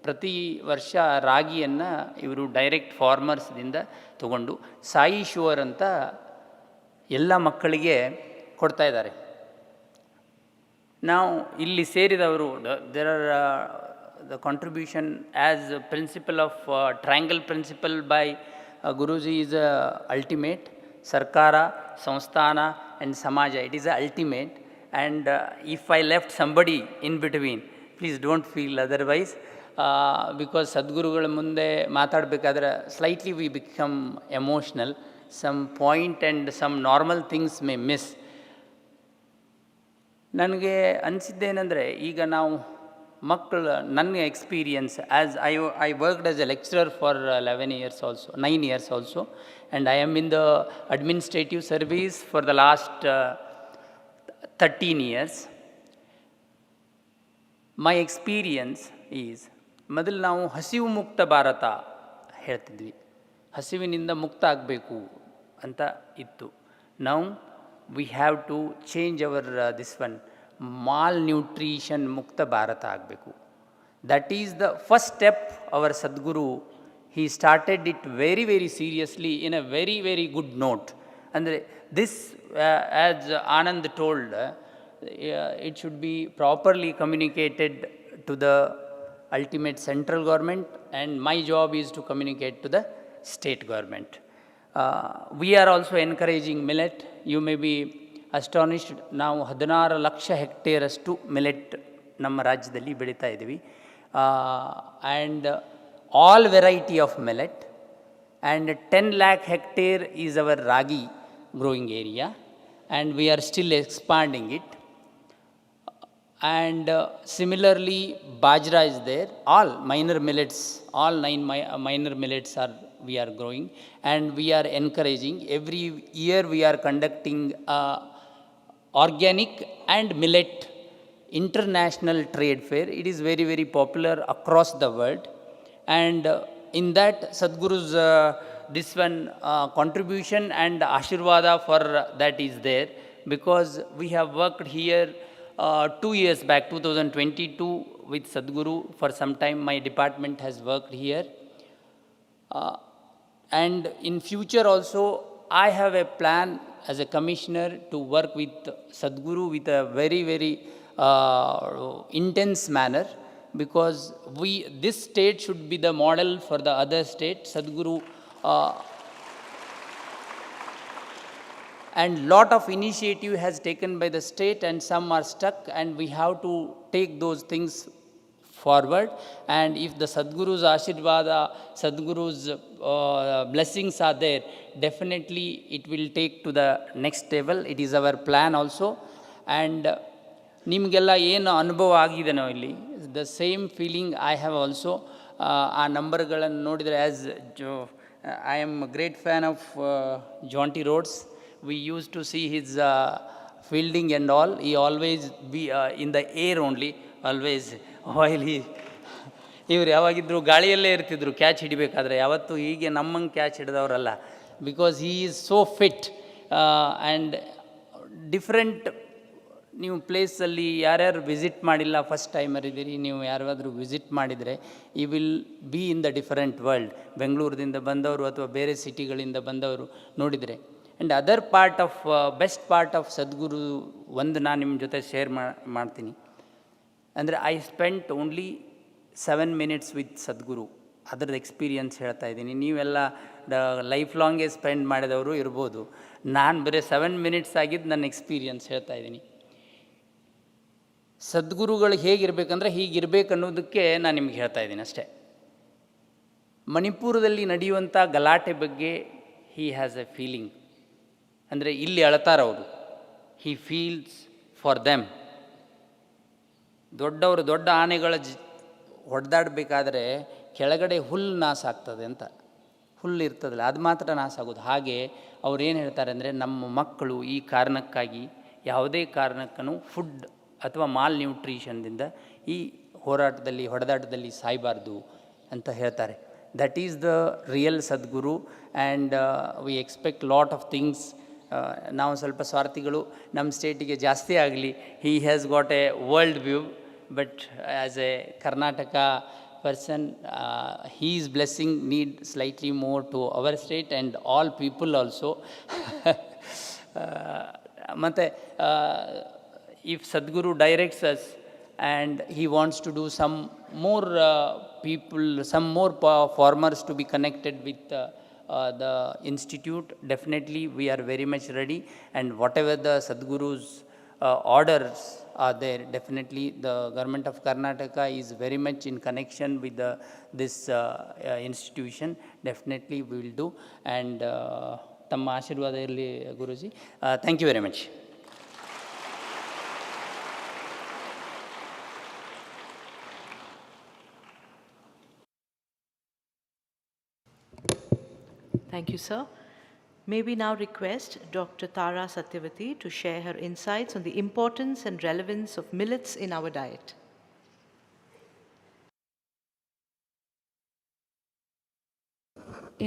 ಪ್ರತಿ ವರ್ಷ ರಾಗಿಯನ್ನು ಇವರು ಡೈರೆಕ್ಟ್ ಫಾರ್ಮರ್ಸ್ದಿಂದ ತಗೊಂಡು ಸಾಯಿ ಶುವರ್ ಅಂತ ಎಲ್ಲ ಮಕ್ಕಳಿಗೆ ಕೊಡ್ತಾಯಿದ್ದಾರೆ. ನಾವು ಇಲ್ಲಿ ಸೇರಿದವರು there are the contribution as principle of triangle principle by Guruji is ultimate. ಸರ್ಕಾರ, ಸಂಸ್ಥಾನ ಆ್ಯಂಡ್ ಸಮಾಜ, it is a ultimate. And if I left somebody in between, please don't feel otherwise. Because ಸದ್ಗುರುಗಳ ಮುಂದೆ ಮಾತಾಡಬೇಕಾದ್ರೆ slightly we become emotional. Some point and some normal things may miss. ನನಗೆ ಅನಿಸಿದ್ದೇನೆಂದರೆ, ಈಗ ನಾವು ಮಕ್ಕಳು, ನನ್ನ experience as I worked as a lecturer for 9 years also, and I am in the administrative service for the last 13 years. My experience is, ಮೊದಲು ನಾವು ಹಸಿವು ಮುಕ್ತ ಭಾರತ ಹೇಳ್ತಿದ್ವಿ, ಹಸಿವಿನಿಂದ ಮುಕ್ತ ಆಗಬೇಕು ಅಂತ ಇತ್ತು. Now we have to change our this one, malnutrition ಮುಕ್ತ ಭಾರತ ಆಗಬೇಕು. That is the first step our Sadhguru. He started it very very seriously in a very very good note. ಅಂದರೆ this as Anand told, it should be properly communicated to the ultimate central government, and my job is to communicate to the state government. We are also encouraging millet. You may be astonished, ನಾವು 16 lakh hectare ಅಷ್ಟು millet ನಮ್ಮ ರಾಜ್ಯದಲ್ಲಿ ಬೆಳೀತಾ ಇದ್ದೀವಿ. And all variety of millet, and 10 lakh hectare is our ragi growing area, and we are still expanding it. And similarly bajra is there, all minor millets, all 9 minor millets we are growing, and we are encouraging. Every year we are conducting organic and millet international trade fair. It is very very popular across the world, and in that Sadhguru's this one contribution and ashirvada for that is there, because we have worked here 2 years back, 2022, with Sadhguru. For some time my department has worked here, and in future also I have a plan as a commissioner to work with Sadhguru with a very very intense manner, because this state should be the model for the other state. Sadhguru and lot of initiative has taken by the state, and some are stuck, and we have to take those things forward. And if the Sadhguru's ashirvada, Sadhguru's blessings are there, definitely it will take to the next level. It is our plan also. And ನಿಮಗೆಲ್ಲ ಏನು ಅನುಭವ ಆಗಿದೆನೋ ಇಲ್ಲಿ, the same feeling I have also. ಆ ನಂಬರ್ಗಳನ್ನು ನೋಡಿದರೆ, as I am great fan of Jonty Rhodes. We used to see his fielding and all. He always be in the air only, always, while ಇವ್ರು ಯಾವಾಗಿದ್ದರು ಗಾಳಿಯಲ್ಲೇ ಇರ್ತಿದ್ರು catch ಹಿಡಿಬೇಕಾದ್ರೆ. ಯಾವತ್ತೂ ಹೀಗೆ ನಮ್ಮಂಗೆ catch ಹಿಡಿದವರಲ್ಲ, because he is so fit. And different, ನೀವು ಪ್ಲೇಸಲ್ಲಿ ಯಾರ್ಯಾರು ವಿಸಿಟ್ ಮಾಡಿಲ್ಲ, ಫಸ್ಟ್ ಟೈಮರ್ ಇದ್ದೀರಿ, ನೀವು ಯಾರಾದರೂ ವಿಸಿಟ್ ಮಾಡಿದರೆ you will be in the different world. ಬೆಂಗಳೂರಿಂದ ಬಂದವರು ಅಥವಾ ಬೇರೆ ಸಿಟಿಗಳಿಂದ ಬಂದವರು ನೋಡಿದರೆ. And other part of best part of Sadhguru ಒಂದು ನಾನು ನಿಮ್ಮ ಜೊತೆ ಶೇರ್ ಮಾಡ್ತೀನಿ. ಅಂದರೆ I spent only 7 minutes with Sadhguru. ಅದರದ್ದು ಎಕ್ಸ್ಪೀರಿಯನ್ಸ್ ಹೇಳ್ತಾ ಇದ್ದೀನಿ. ನೀವೆಲ್ಲ ಲೈಫ್ ಲಾಂಗೇ ಸ್ಪೆಂಡ್ ಮಾಡಿದವರು ಇರ್ಬೋದು. ನಾನು ಬರೀ 7 minutes ಆಗಿದ್ದು ನನ್ನ ಎಕ್ಸ್ಪೀರಿಯನ್ಸ್ ಹೇಳ್ತಾ ಇದ್ದೀನಿ. ಸದ್ಗುರುಗಳು ಹೇಗಿರಬೇಕಂದ್ರೆ ಹೀಗಿರಬೇಕು ಅನ್ನೋದಕ್ಕೆ ನಾನು ನಿಮ್ಗೆ ಹೇಳ್ತಾ ಇದ್ದೀನಿ ಅಷ್ಟೇ. ಮಣಿಪುರದಲ್ಲಿ ನಡೆಯುವಂಥ ಗಲಾಟೆ ಬಗ್ಗೆ ಹಿ ಹ್ಯಾಸ್ ಎ ಫೀಲಿಂಗ್. ಅಂದರೆ ಇಲ್ಲಿ ಅಳ್ತಾರವರು, ಹಿ ಫೀಲ್ಸ್ ಫಾರ್ ದೆಮ್. ದೊಡ್ಡ ಆನೆಗಳ ಹೊಡೆದಾಡಬೇಕಾದ್ರೆ ಕೆಳಗಡೆ ಹುಲ್ಲು ನಾಶ ಆಗ್ತದೆ ಅಂತ, ಹುಲ್ಲು ಇರ್ತದಲ್ಲ ಅದು ಮಾತ್ರ ನಾಶ ಆಗೋದು. ಹಾಗೆ ಅವ್ರು ಏನು ಹೇಳ್ತಾರೆ ಅಂದರೆ, ನಮ್ಮ ಮಕ್ಕಳು ಈ ಕಾರಣಕ್ಕಾಗಿ ಯಾವುದೇ ಕಾರಣಕ್ಕೂ ಫುಡ್ ಅಥವಾ ಮಾಲ್ ನ್ಯೂಟ್ರಿಷನ್ದಿಂದ ಈ ಹೊಡೆದಾಟದಲ್ಲಿ ಸಾಯಬಾರ್ದು ಅಂತ ಹೇಳ್ತಾರೆ. That is the real Sadhguru. And we expect lot of things. ನಾವು ಸ್ವಲ್ಪ ಸ್ವಾರ್ಥಿಗಳು, ನಮ್ಮ ಸ್ಟೇಟಿಗೆ ಜಾಸ್ತಿ ಆಗಲಿ. He has got a world view, but as a Karnataka person, his blessing need slightly more to our state and all people also. ಮತ್ತು if Sadguru directs us and he wants to do some more people, some more farmers to be connected with the institute, definitely we are very much ready. And whatever the Sadguru's orders are there, definitely the government of Karnataka is very much in connection with this institution. Definitely we will do. And tamma ಆಶೀರ್ವಾದ ಇರಲಿ ಗುರುಜಿ. Thank you very much. Thank you, sir. May we now request Dr. Tara Satyavati to share her insights on the importance and relevance of millets in our diet.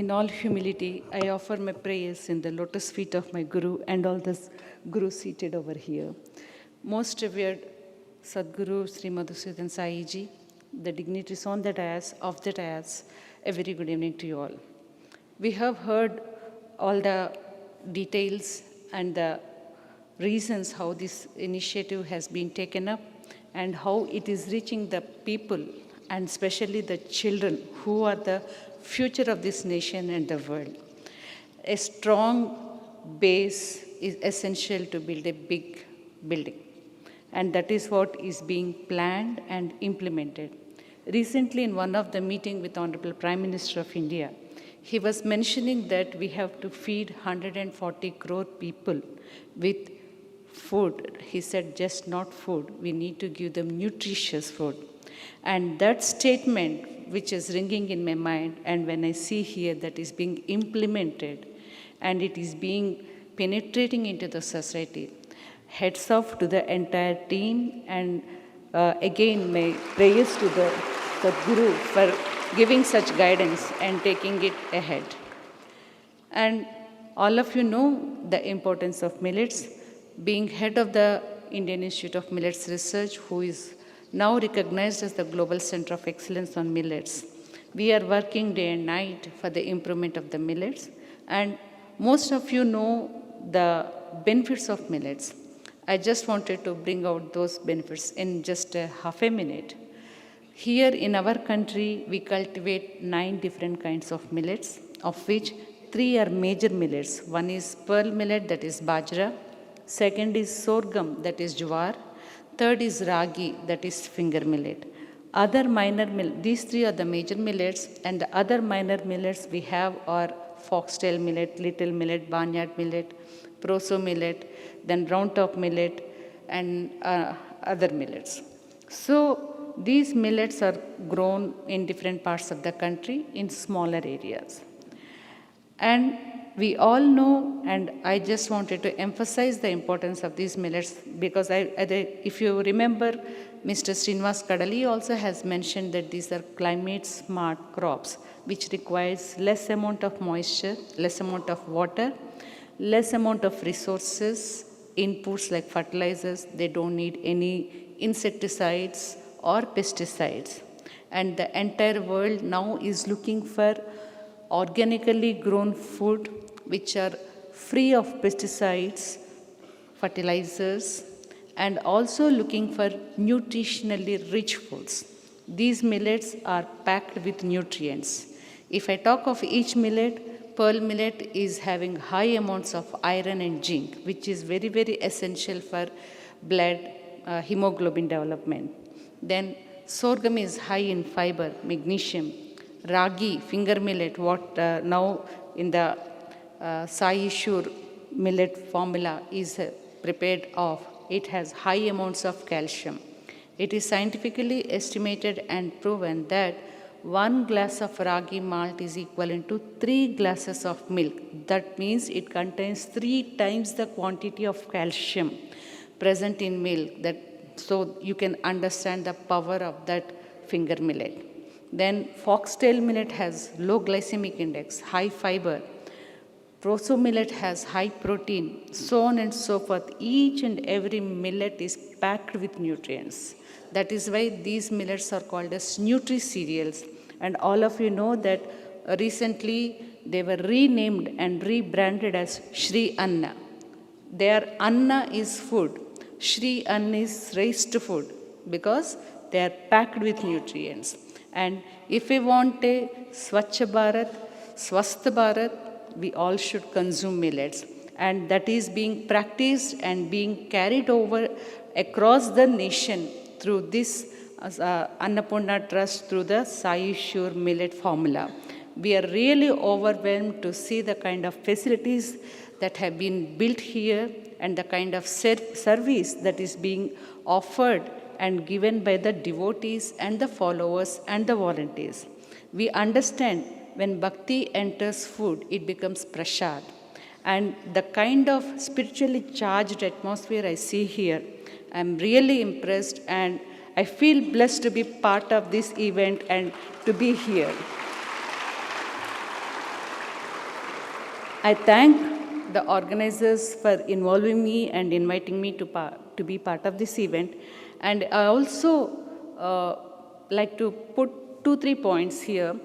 In all humility, I offer my prayers in the lotus feet of my Guru and all the Gurus seated over here. Most revered Sadguru Sri Madhusudan Sai Ji, the dignitaries on the dais, of the dais, a very good evening to you all. We have heard all the details and the reasons how this initiative has been taken up and how it is reaching the people and especially the children who are the future of this nation and the world. A strong base is essential to build a big building, and that is what is being planned and implemented. Recently, in one of the meeting with Honorable Prime Minister of India, he was mentioning that we have to feed 140 crore people with food. He said just not food, we need to give them nutritious food. And that statement which is ringing in my mind, and when I see here that is being implemented and it is being penetrating into the society, heads off to the entire team. And again, my prayers to the Sadguru for giving such guidance and taking it ahead. And all of you know the importance of millets. Being head of the Indian Institute of Millets Research, who is now recognized as the Global Center of Excellence on Millets, we are working day and night for the improvement of the millets. And most of you know the benefits of millets. I just wanted to bring out those benefits in just half a minute. Here in our country, we cultivate 9 different kinds of millets, of which 3 are major millets. One is pearl millet, that is bajra. Second is sorghum, that is jowar. Third is ragi, that is finger millet. Other minor these 3 are the major millets, and the other minor millets we have are foxtail millet, little millet, barnyard millet, proso millet, then round top millet, and other millets. So these millets are grown in different parts of the country in smaller areas. And we all know, and I just wanted to emphasize the importance of these millets because if you remember, Mr. Srinivas Kadali also has mentioned that these are climate smart crops which requires less amount of moisture, less amount of water, less amount of resources, inputs like fertilizers. They don't need any insecticides or pesticides. And the entire world now is looking for organically grown food which are free of pesticides, fertilizers, and also looking for nutritionally rich foods. These millets are packed with nutrients. If I talk of each millet, pearl millet is having high amounts of iron and zinc, which is very, very essential for blood hemoglobin development. Then sorghum is high in fiber, magnesium. Ragi, finger millet, what now in the Sai Shur millet formula is prepared of, it has high amounts of calcium. It is scientifically estimated and proven that 1 glass of ragi malt is equivalent to 3 glasses of milk. That means it contains 3 times the quantity of calcium present in milk. So you can understand the power of that finger millet. Then foxtail millet has low glycemic index, high fiber. Proso millet has high protein, so on and so forth. Each and every millet is packed with nutrients. That is why these millets are called as nutri-cereals. And all of you know that recently they were renamed and rebranded as Shri Anna. Their Anna is food. Shri Anna is raised food because they are packed with nutrients. And if we want a Swachh Bharat, Swasth Bharat, we all should consume millets. And that is being practiced and being carried over across the nation through this Annapurna Trust, through the Sai Sure Millet Formula. We are really overwhelmed to see the kind of facilities that have been built here and the kind of service that is being offered and given by the devotees and the followers and the volunteers. We understand when bhakti enters food, it becomes prasad. And the kind of spiritually charged atmosphere I see here, I'm really impressed and I feel blessed to be part of this event and to be here. I thank the organizers for involving me and inviting me to be part of this event. And I also like to put 2-3 points here.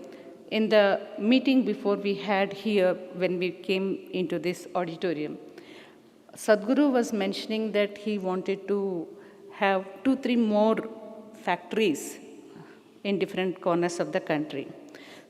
In the meeting before we had here when we came into this auditorium, Sadhguru was mentioning that he wanted to have 2-3 more factories in different corners of the country.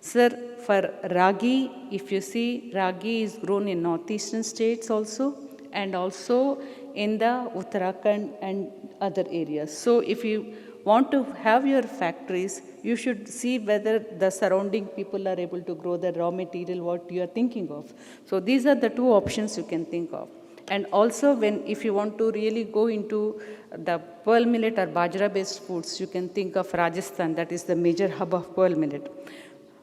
Sir, for ragi, if you see, ragi is grown in northeastern states also, and also in the Uttarakhand and other areas. So if you want to have your factories, you should see whether the surrounding people are able to grow the raw material what you are thinking of. So these are the 2 options you can think of. And also if you want to really go into the pearl millet or bajra based foods, you can think of Rajasthan, that is the major hub of pearl millet.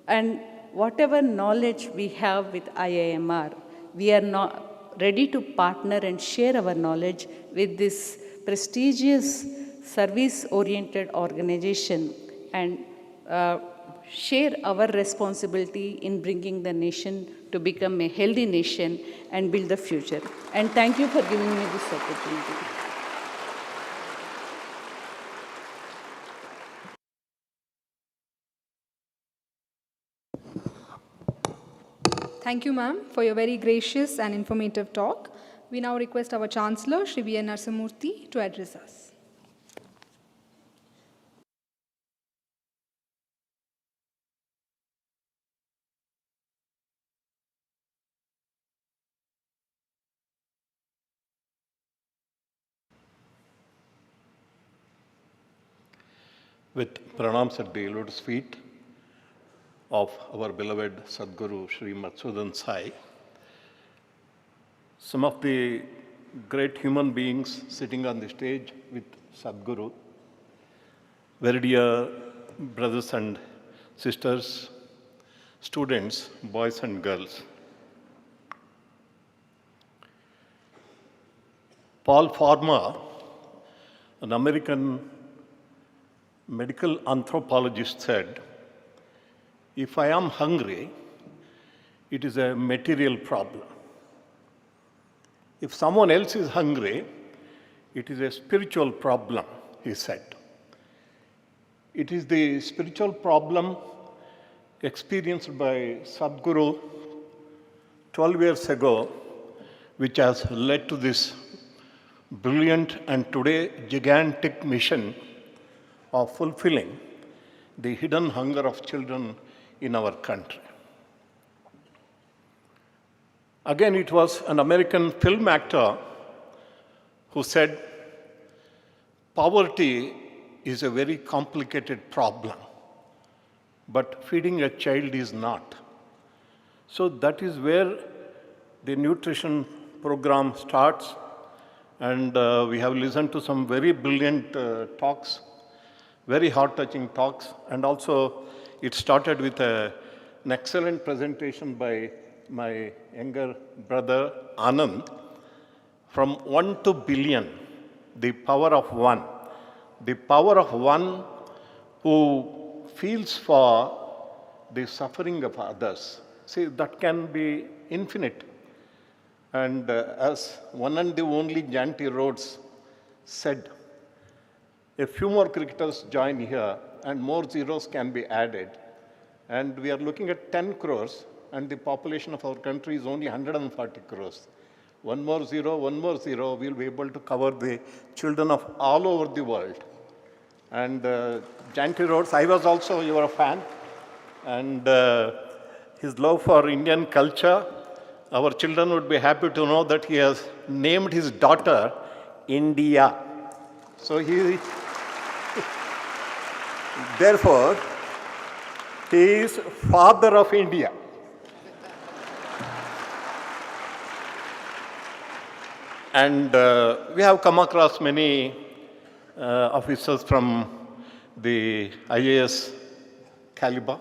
And whatever knowledge we have with IIMR, we are not ready to partner and share our knowledge with this prestigious service-oriented organization and share our responsibility in bringing the nation to become a healthy nation and build the future. And thank you for giving me this opportunity. Thank you, ma'am, for your very gracious and informative talk. We now request our Chancellor, Shri V. N. Narasimhamurthy, to address us. With pranams at the lotus feet of our beloved Sadhguru Sri Madhusudan Sai, some of the great human beings sitting on the stage with Sadhguru, very dear brothers and sisters, students, boys and girls. Paul Farmer, an American medical anthropologist, said, "If I am hungry, it is a material problem. If someone else is hungry, it is a spiritual problem," he said. It is the spiritual problem experienced by Sadhguru 12 years ago which has led to this brilliant and today gigantic mission of fulfilling the hidden hunger of children in our country. Again, it was an American film actor who said, "Poverty is a very complicated problem, but feeding a child is not." So that is where the nutrition program starts, and we have listened to some very brilliant talks very heart-touching talks, and also it started with an excellent presentation by my younger brother Anand. From 1 to billion, the power of one. The power of one who feels for the suffering of others. See, that can be infinite. And as one and the only Jonty Rhodes said, a few more cricketers join here and more zeros can be added. And we are looking at 10 crores and the population of our country is only 140 crores. One more zero, we'll be able to cover the children of all over the world. And Jonty Rhodes, I was also your fan. And his love for Indian culture, our children would be happy to know that he has named his daughter India. So therefore, he is father of India. And we have come across many officers from the IAS caliber.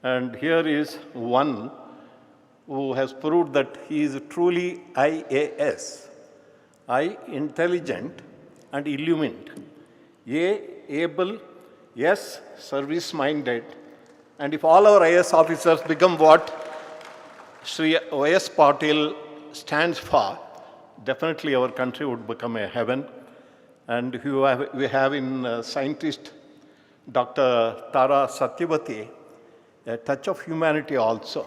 And here is one who has proved that he is truly IAS. I, intelligent and illumined. A, able. S, service-minded. And if all our IAS officers become what Sri O.S. Patil stands for, definitely our country would become a heaven. And we have in scientist Dr. Tara Satyavati a touch of humanity also.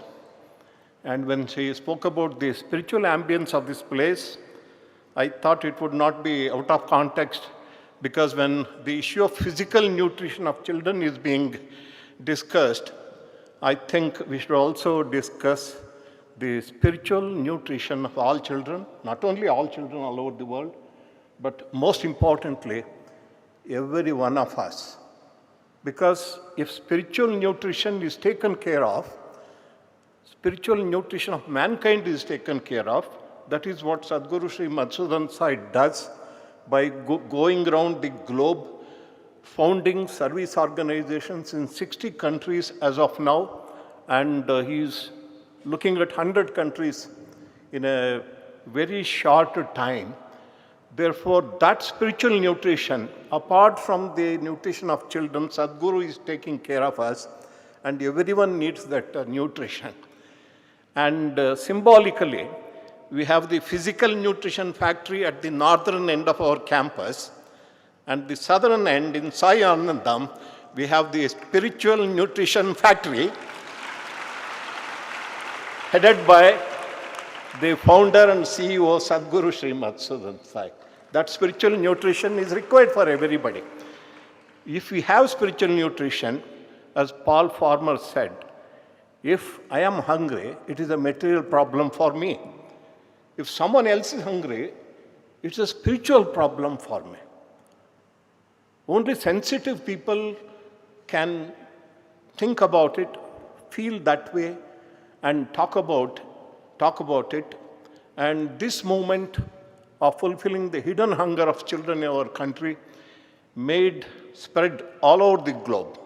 And when she spoke about the spiritual ambience of this place, I thought it would not be out of context, because when the issue of physical nutrition of children is being discussed, I think we should also discuss the spiritual nutrition of all children, not only all children all over the world, but most importantly, every one of us. Because if spiritual nutrition is taken care of, spiritual nutrition of mankind is taken care of, that is what Sadhguru Sri Madhusudan Sai does by going around the globe, founding service organizations in 60 countries as of now, and he's looking at 100 countries in a very short time. Therefore, that spiritual nutrition, apart from the nutrition of children, Sadhguru is taking care of us, and everyone needs that nutrition. And symbolically, we have the physical nutrition factory at the northern end of our campus, and the southern end in Sai Anandam, we have the spiritual nutrition factory headed by the founder and CEO Sadhguru Sri Madhusudan Sai. That spiritual nutrition is required for everybody. If we have spiritual nutrition, as Paul Farmer said, if I am hungry, it is a material problem for me. If someone else is hungry, it's a spiritual problem for me. Only sensitive people can think about it, feel that way, and talk about it. And this movement of fulfilling the hidden hunger of children in our country spread all over the globe.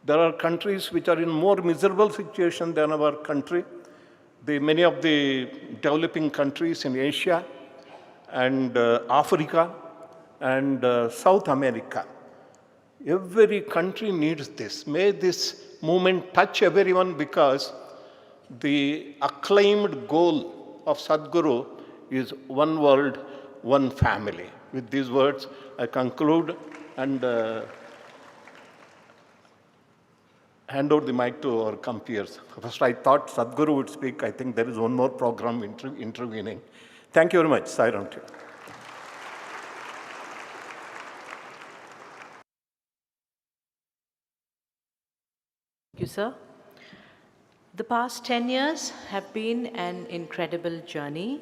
There are countries which are in more miserable situation than our country. Many of the developing countries in Asia and Africa and South America. Every country needs this. May this movement touch everyone, because the acclaimed goal of Sadhguru is one world, one family. With these words, I conclude and hand over the mic to our compeers. First, I thought Sadhguru would speak. I think there is one more program intervening. Thank you very much. Sairam to you. Thank you, sir. The past 10 years have been an incredible journey,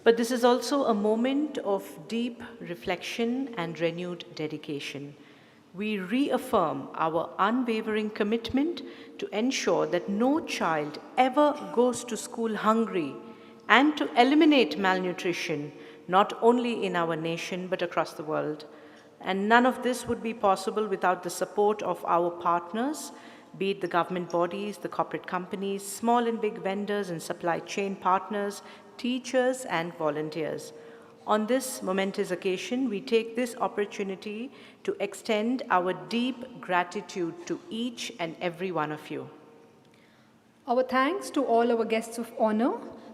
but this is also a moment of deep reflection and renewed dedication. We reaffirm our unwavering commitment to ensure that no child ever goes to school hungry and to eliminate malnutrition, not only in our nation but across the world. And none of this would be possible without the support of our partners, be it the government bodies, the corporate companies, small and big vendors and supply chain partners, teachers and volunteers. On this momentous occasion, we take this opportunity to extend our deep gratitude to each and every one of you. Our thanks to all our guests of honor.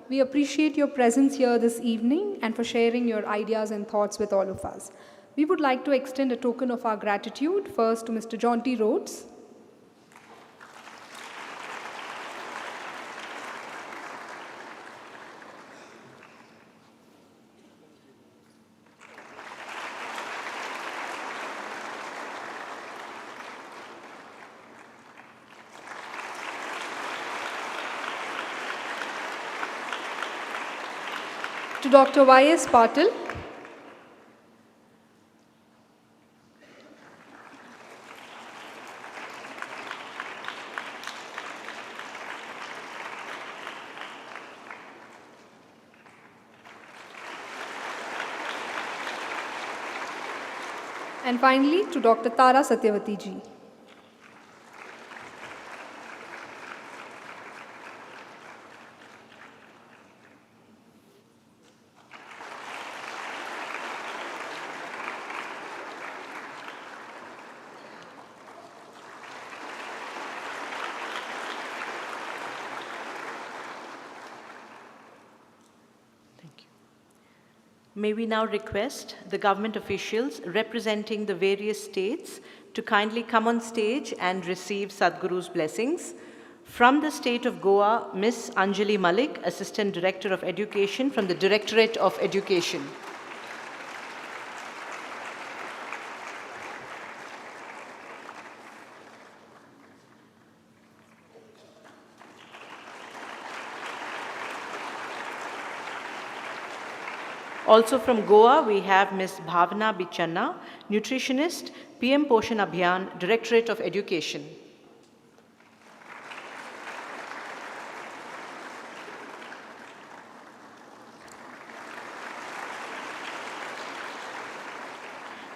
We appreciate your presence here this evening and for sharing your ideas and thoughts with all of us. We would like to extend a token of our gratitude first to Mr. Jonty Rhodes, to Dr. Y.S. Patil, and finally to Dr. Tara Satyavati ji. May we now request the government officials representing the various states to kindly come on stage and receive Sadhguru's blessings. From the state of Goa, Ms. Anjali Malik, Assistant Director of Education from the Directorate of Education. Also from Goa, we have Ms. Bhavana Bichanna, Nutritionist, PM Poshan Abhiyan, Directorate of Education.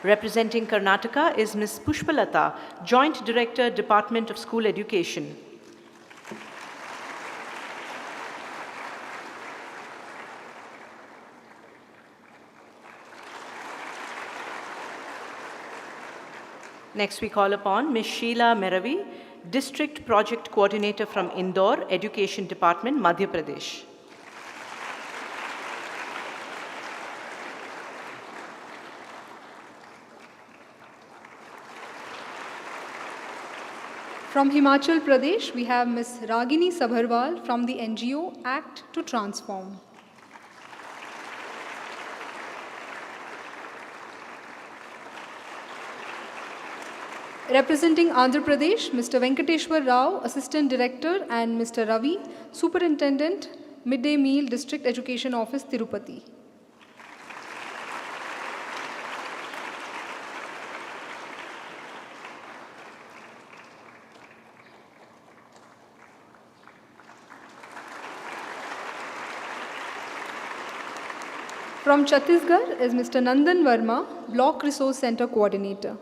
Representing Karnataka is Ms. Pushpalata, Joint Director, Department of School Education. Next, we call upon Ms. Sheila Meravi, District Project Coordinator from Indore, Education Department, Madhya Pradesh. From Himachal Pradesh, we have Ms. Ragini Sabharwal from the NGO Act to Transform. Representing Andhra Pradesh, Mr. Venkateshwar Rao, Assistant Director, and Mr. Ravi, Superintendent, Midday Meal District Education Office, Tirupati. From Chhattisgarh is Mr. Nandan Verma, Block Resource Center Coordinator.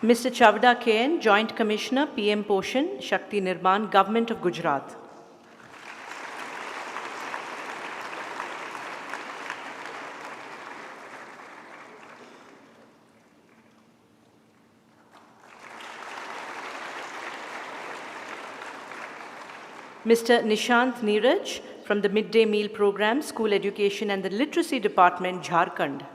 Mr. Chavda KN, Joint Commissioner, PM Poshan, Shakti Nirman, Government of Gujarat. Mr. Nishant Neeraj from the Midday Meal Program, School Education and the Literacy Department, Jharkhand.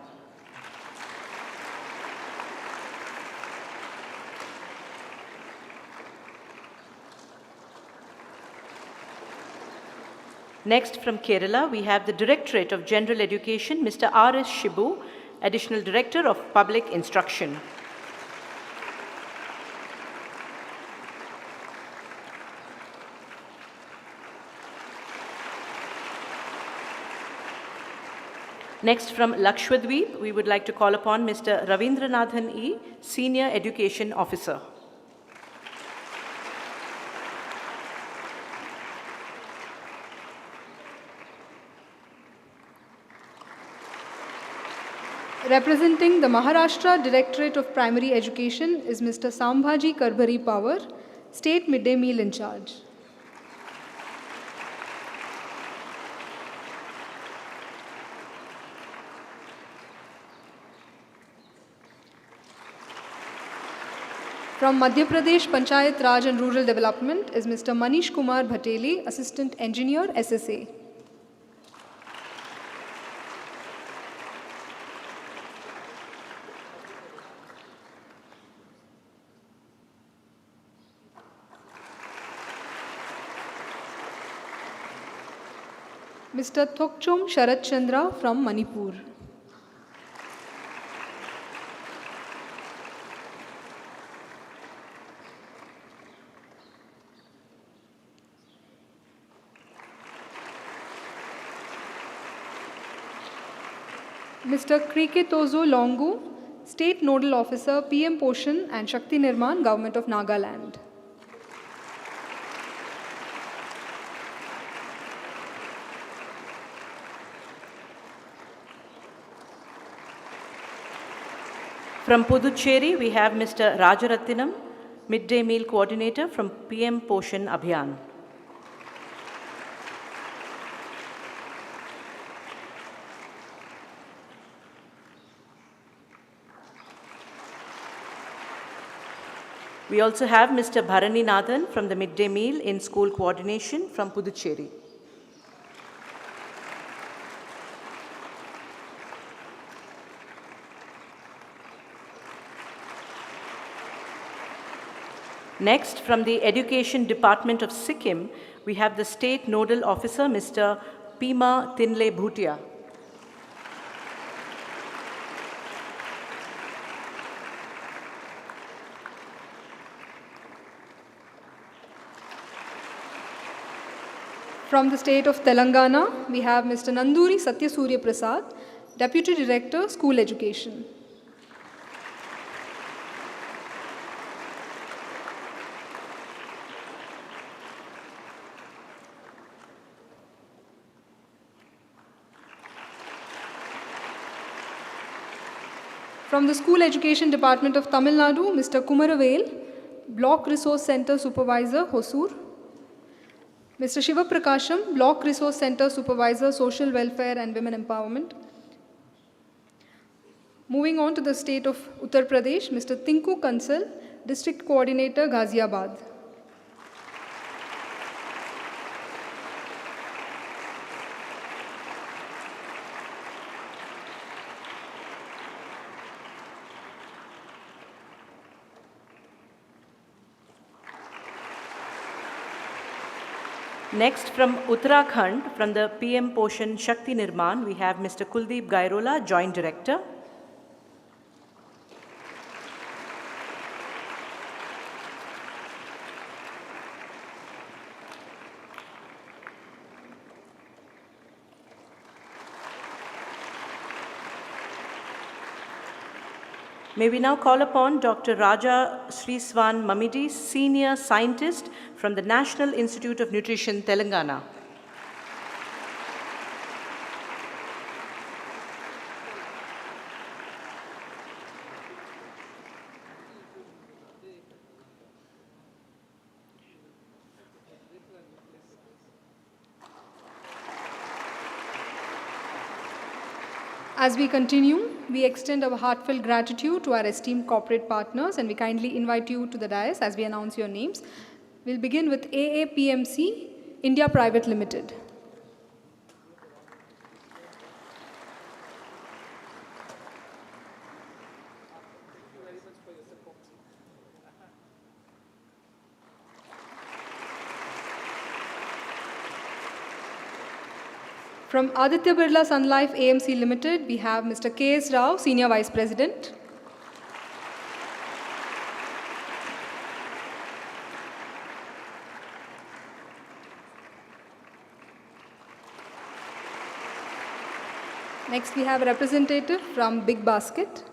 Next, from Kerala, we have the Directorate of General Education, Mr. R.S. Shibu, Additional Director of Public Instruction. Next, from Lakshadweep, we would like to call upon Mr. Ravindranathan E., Senior Education Officer. Representing the Maharashtra Directorate of Primary Education is Mr. Sambhaji Karbhari Power, State Midday Meal in charge. From Madhya Pradesh Panchayat Raj and Rural Development is Mr. Manish Kumar Bhateli, Assistant Engineer, SSA. Mr. Thokchom Sharat Chandra from Manipur. Mr. Kriketozo Longu, State Nodal Officer, PM Poshan and Shakti Nirman, Government of Nagaland. From Puducherry, we have Mr. Rajarathinam, Midday Meal Coordinator from PM Poshan Abhiyan. We also have Mr. Bharani Nathan from the Midday Meal in School Coordination from Puducherry. Next, from the Education Department of Sikkim, we have the State Nodal Officer, Mr. Pima Tinle Bhutia. From the state of Telangana, we have Mr. Nanduri Sathya Surya Prasad, Deputy Director, School Education. From the School Education Department of Tamil Nadu, Mr. Kumaravel, Block Resource Center Supervisor, Hosur. Mr. Shiva Prakasham, Block Resource Center Supervisor, Social Welfare and Women Empowerment. Moving on to the state of Uttar Pradesh, Mr. Tinku Kansal, District Coordinator, Ghaziabad. Next, from Uttarakhand, from the PM Poshan Shakti Nirman, we have Mr. Kuldeep Gairola, Joint Director. May we now call upon Dr. Raja Sriswan Mamidi, Senior Scientist from the National Institute of Nutrition, Telangana. As we continue, we extend our heartfelt gratitude to our esteemed corporate partners, and we kindly invite you to the dais as we announce your names. We'll begin with AAPMC India Private Limited. From Aditya Birla Sun Life AMC Limited, we have Mr. K.S. Rao, Senior Vice President. Next, we have a representative from Big Basket.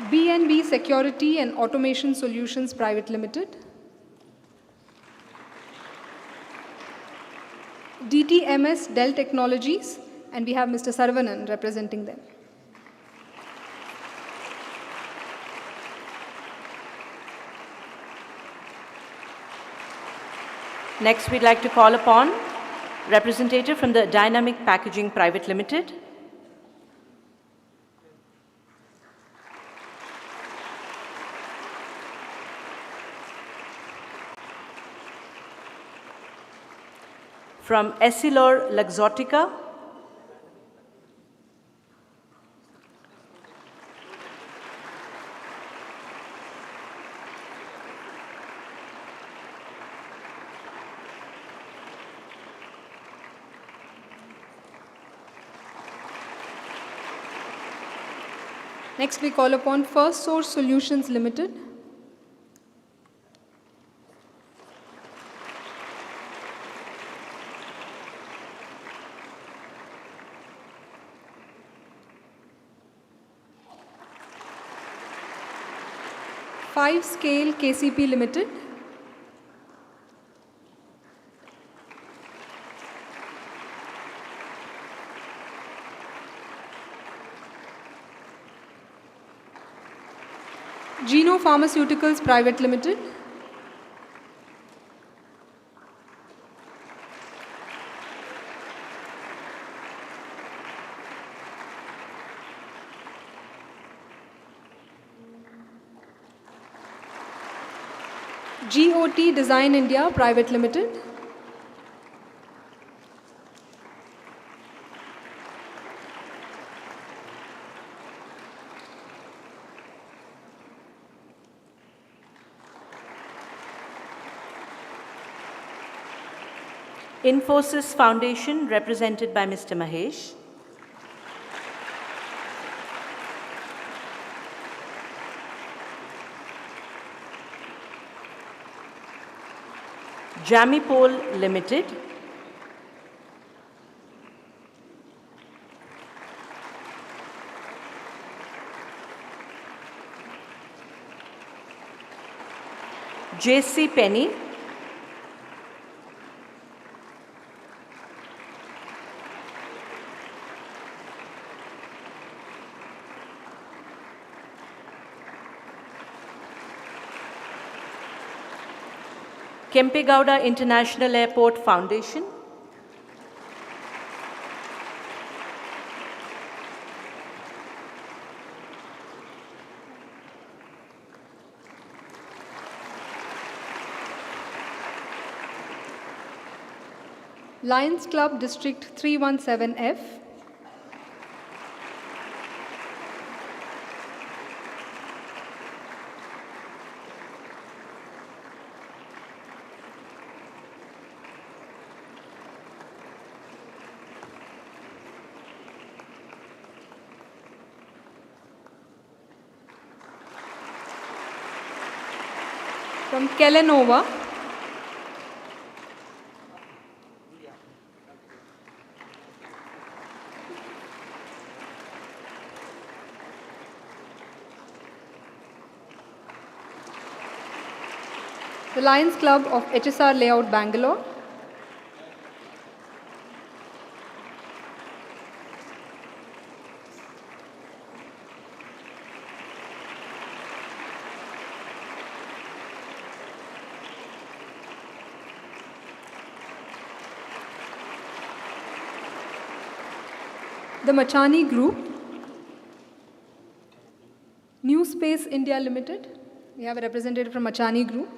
B&B Security and Automation Solutions Private Limited. DTMS Dell Technologies, and we have Mr. Saravanan representing them. Next, we'd like to call upon representative from the Dynamic Packaging Private Limited. From Essilor Luxottica. Next, we call upon First Source Solutions Limited. Five Scale KCP Limited. Geno Pharmaceuticals Private Limited. GOT Design India Private Limited. Infosys Foundation, represented by Mr. Mahesh. Jamipol Limited. JC Penny. Kempegowda International Airport Foundation. Lions Club District 317F. From Kellanova. The Lions Club of HSR Layout, Bangalore. The Machani Group. New Space India Limited. We have a representative from Machani Group.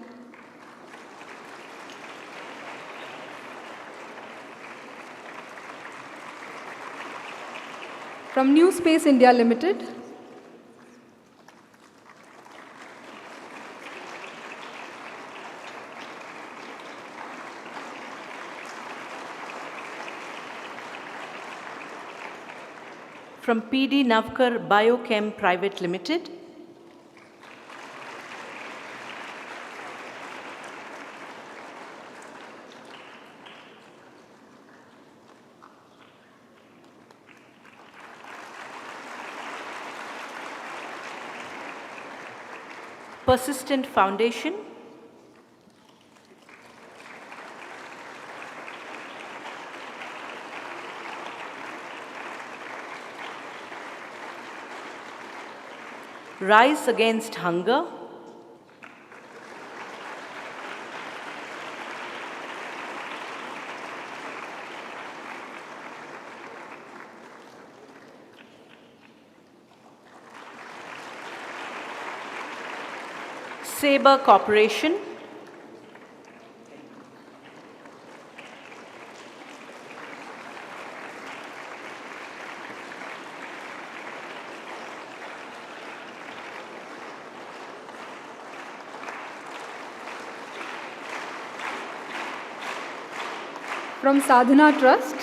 From New Space India Limited. From PD Navkar Biochem Private Limited. Persistent Foundation. Rise Against Hunger. Sabre Corporation. From Sadhana Trust.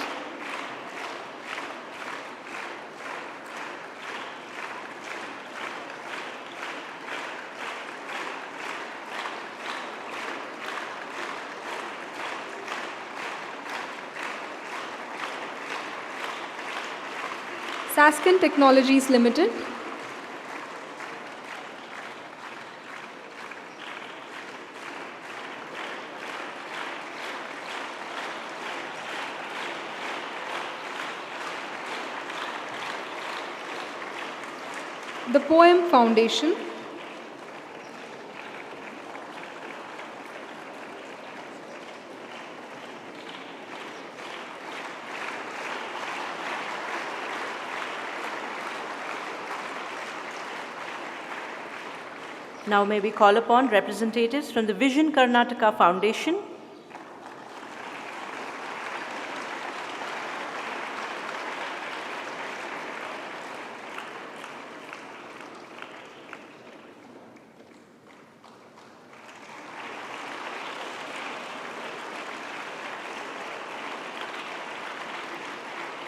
Sasken Technologies Limited. The Poem Foundation. Now may we call upon representatives from the Vision Karnataka Foundation.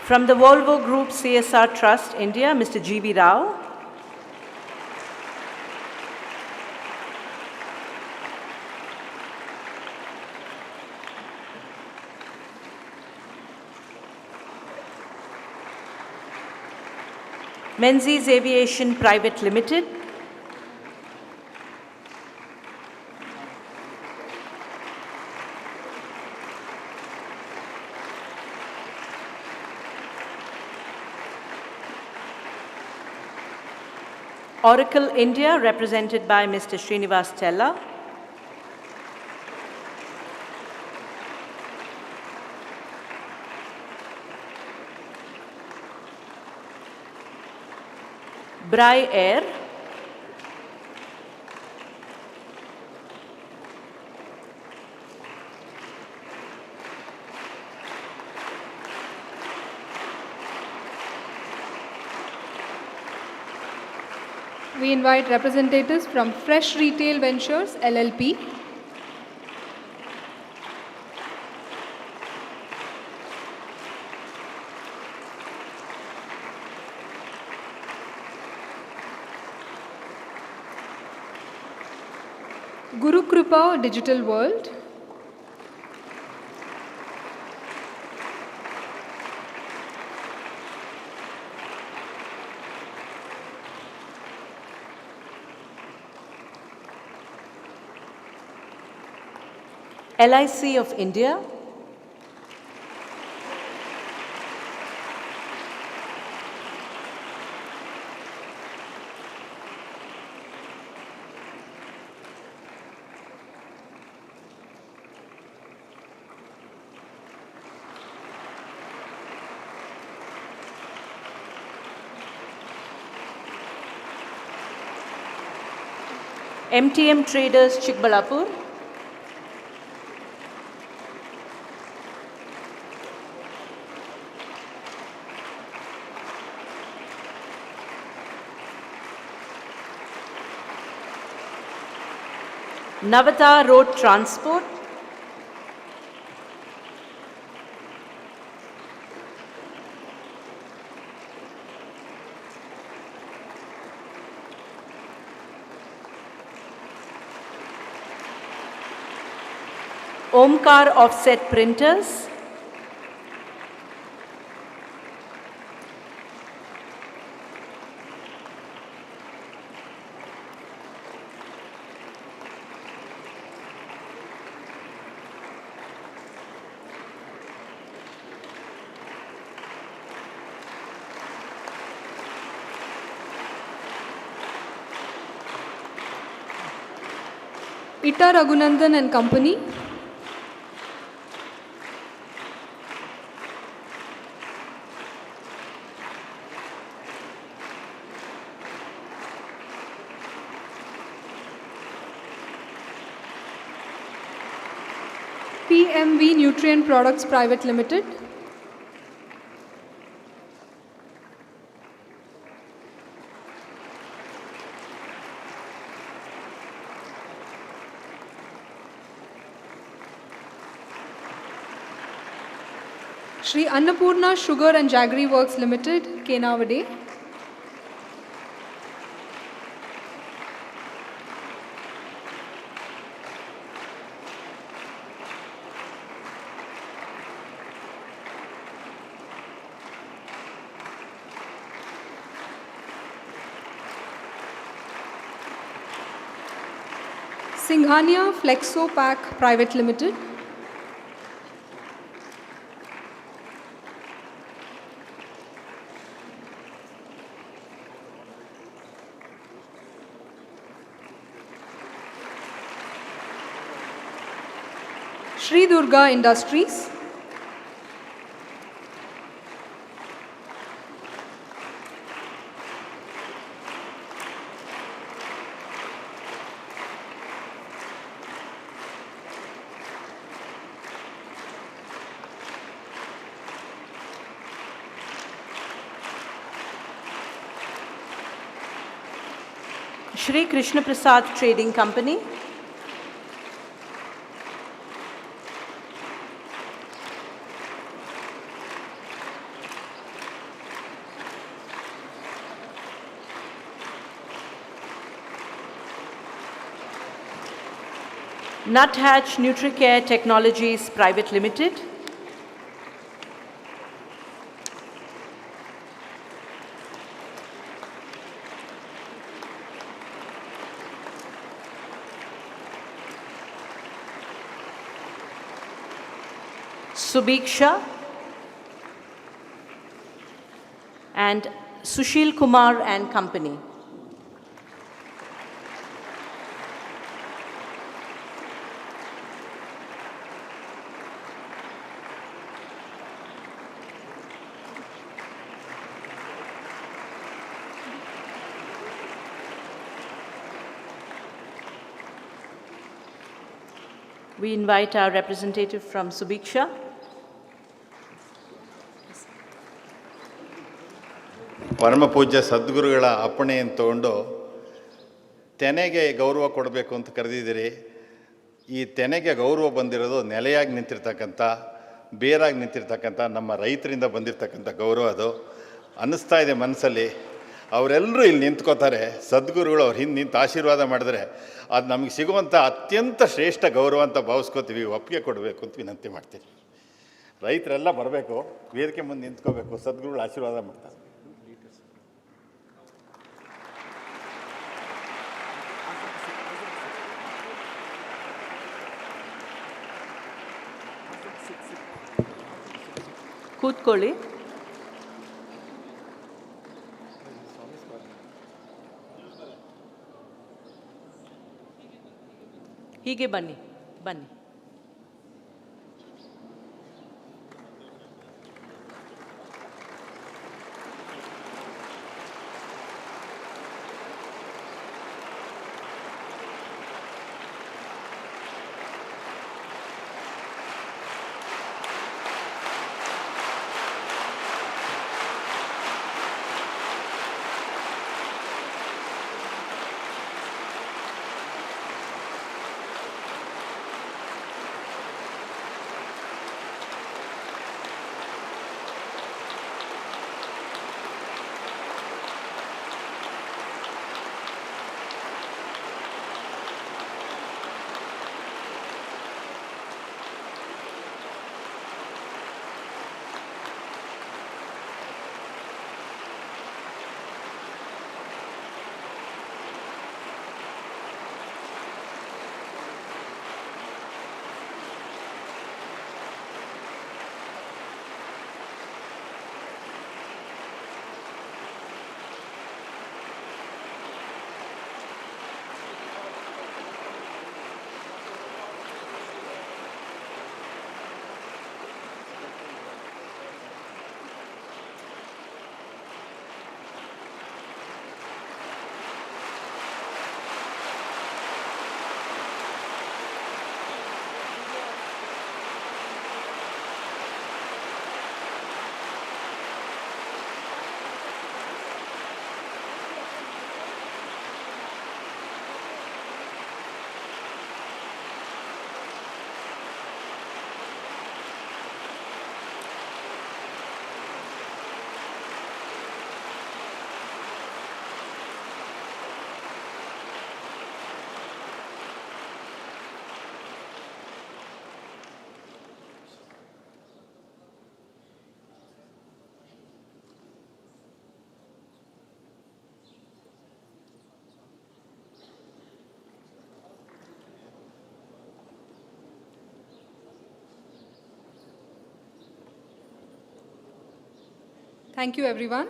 From the Volvo Group CSR Trust India, Mr. G.V. Rao. Menzies Aviation Private Limited. Oracle India, represented by Mr. Srinivas Tella. Brai Air. We invite representatives from Fresh Retail Ventures LLP. Guru Kripa Digital World. LIC of India. MTM Traders Chikbalapur. Navata Road Transport. Omkar Offset Printers, Itta Raghunandan and Company, PMV Nutrient Products Private Limited, Shri Annapurna Sugar and Jaggery Works Limited, Kenavade, Singhania Flexo Pack Private Limited, Sri Durga Industries, Shri Krishna Prasad Trading Company, Nuthatch Nutricare Technologies Private Limited, Subhiksha and Sushil Kumar and Company. We invite our representative from Subhiksha. ಪರಮ ಪೂಜ್ಯ ಸದ್ಗುರುಗಳ ಅಪ್ಪಣೆಯನ್ನು ತಗೊಂಡು ತೆನೆಗೆ ಗೌರವ ಕೊಡಬೇಕು ಅಂತ ಕರೆದಿದ್ದೀರಿ. ಈ ತೆನೆಗೆ ಗೌರವ ಬಂದಿರೋದು ನೆಲೆಯಾಗಿ ನಿಂತಿರ್ತಕ್ಕಂಥ, ಬೇರಾಗಿ ನಿಂತಿರ್ತಕ್ಕಂಥ ನಮ್ಮ ರೈತರಿಂದ ಬಂದಿರತಕ್ಕಂಥ ಗೌರವ. ಅದು ಅನ್ನಿಸ್ತಾ ಇದೆ ಮನಸ್ಸಲ್ಲಿ. ಅವರೆಲ್ಲರೂ ಇಲ್ಲಿ ನಿಂತ್ಕೋತಾರೆ, ಸದ್ಗುರುಗಳು ಅವ್ರ ಹಿಂದೆ ನಿಂತು ಆಶೀರ್ವಾದ ಮಾಡಿದ್ರೆ ಅದು ನಮಗೆ ಸಿಗುವಂಥ ಅತ್ಯಂತ ಶ್ರೇಷ್ಠ ಗೌರವ ಅಂತ ಭಾವಿಸ್ಕೋತೀವಿ. ಒಪ್ಪಿಗೆ ಕೊಡಬೇಕು ಅಂತ ವಿನಂತಿ ಮಾಡ್ತೀನಿ. ರೈತರೆಲ್ಲ ಬರಬೇಕು, ವೇದಿಕೆ ಮುಂದೆ ನಿಂತ್ಕೋಬೇಕು, ಸದ್ಗುರುಗಳು ಆಶೀರ್ವಾದ ಮಾಡ್ತಾರೆ. ಕೂತ್ಕೊಳ್ಳಿ. ಹೀಗೆ ಬನ್ನಿ ಬನ್ನಿ. Thank you, everyone.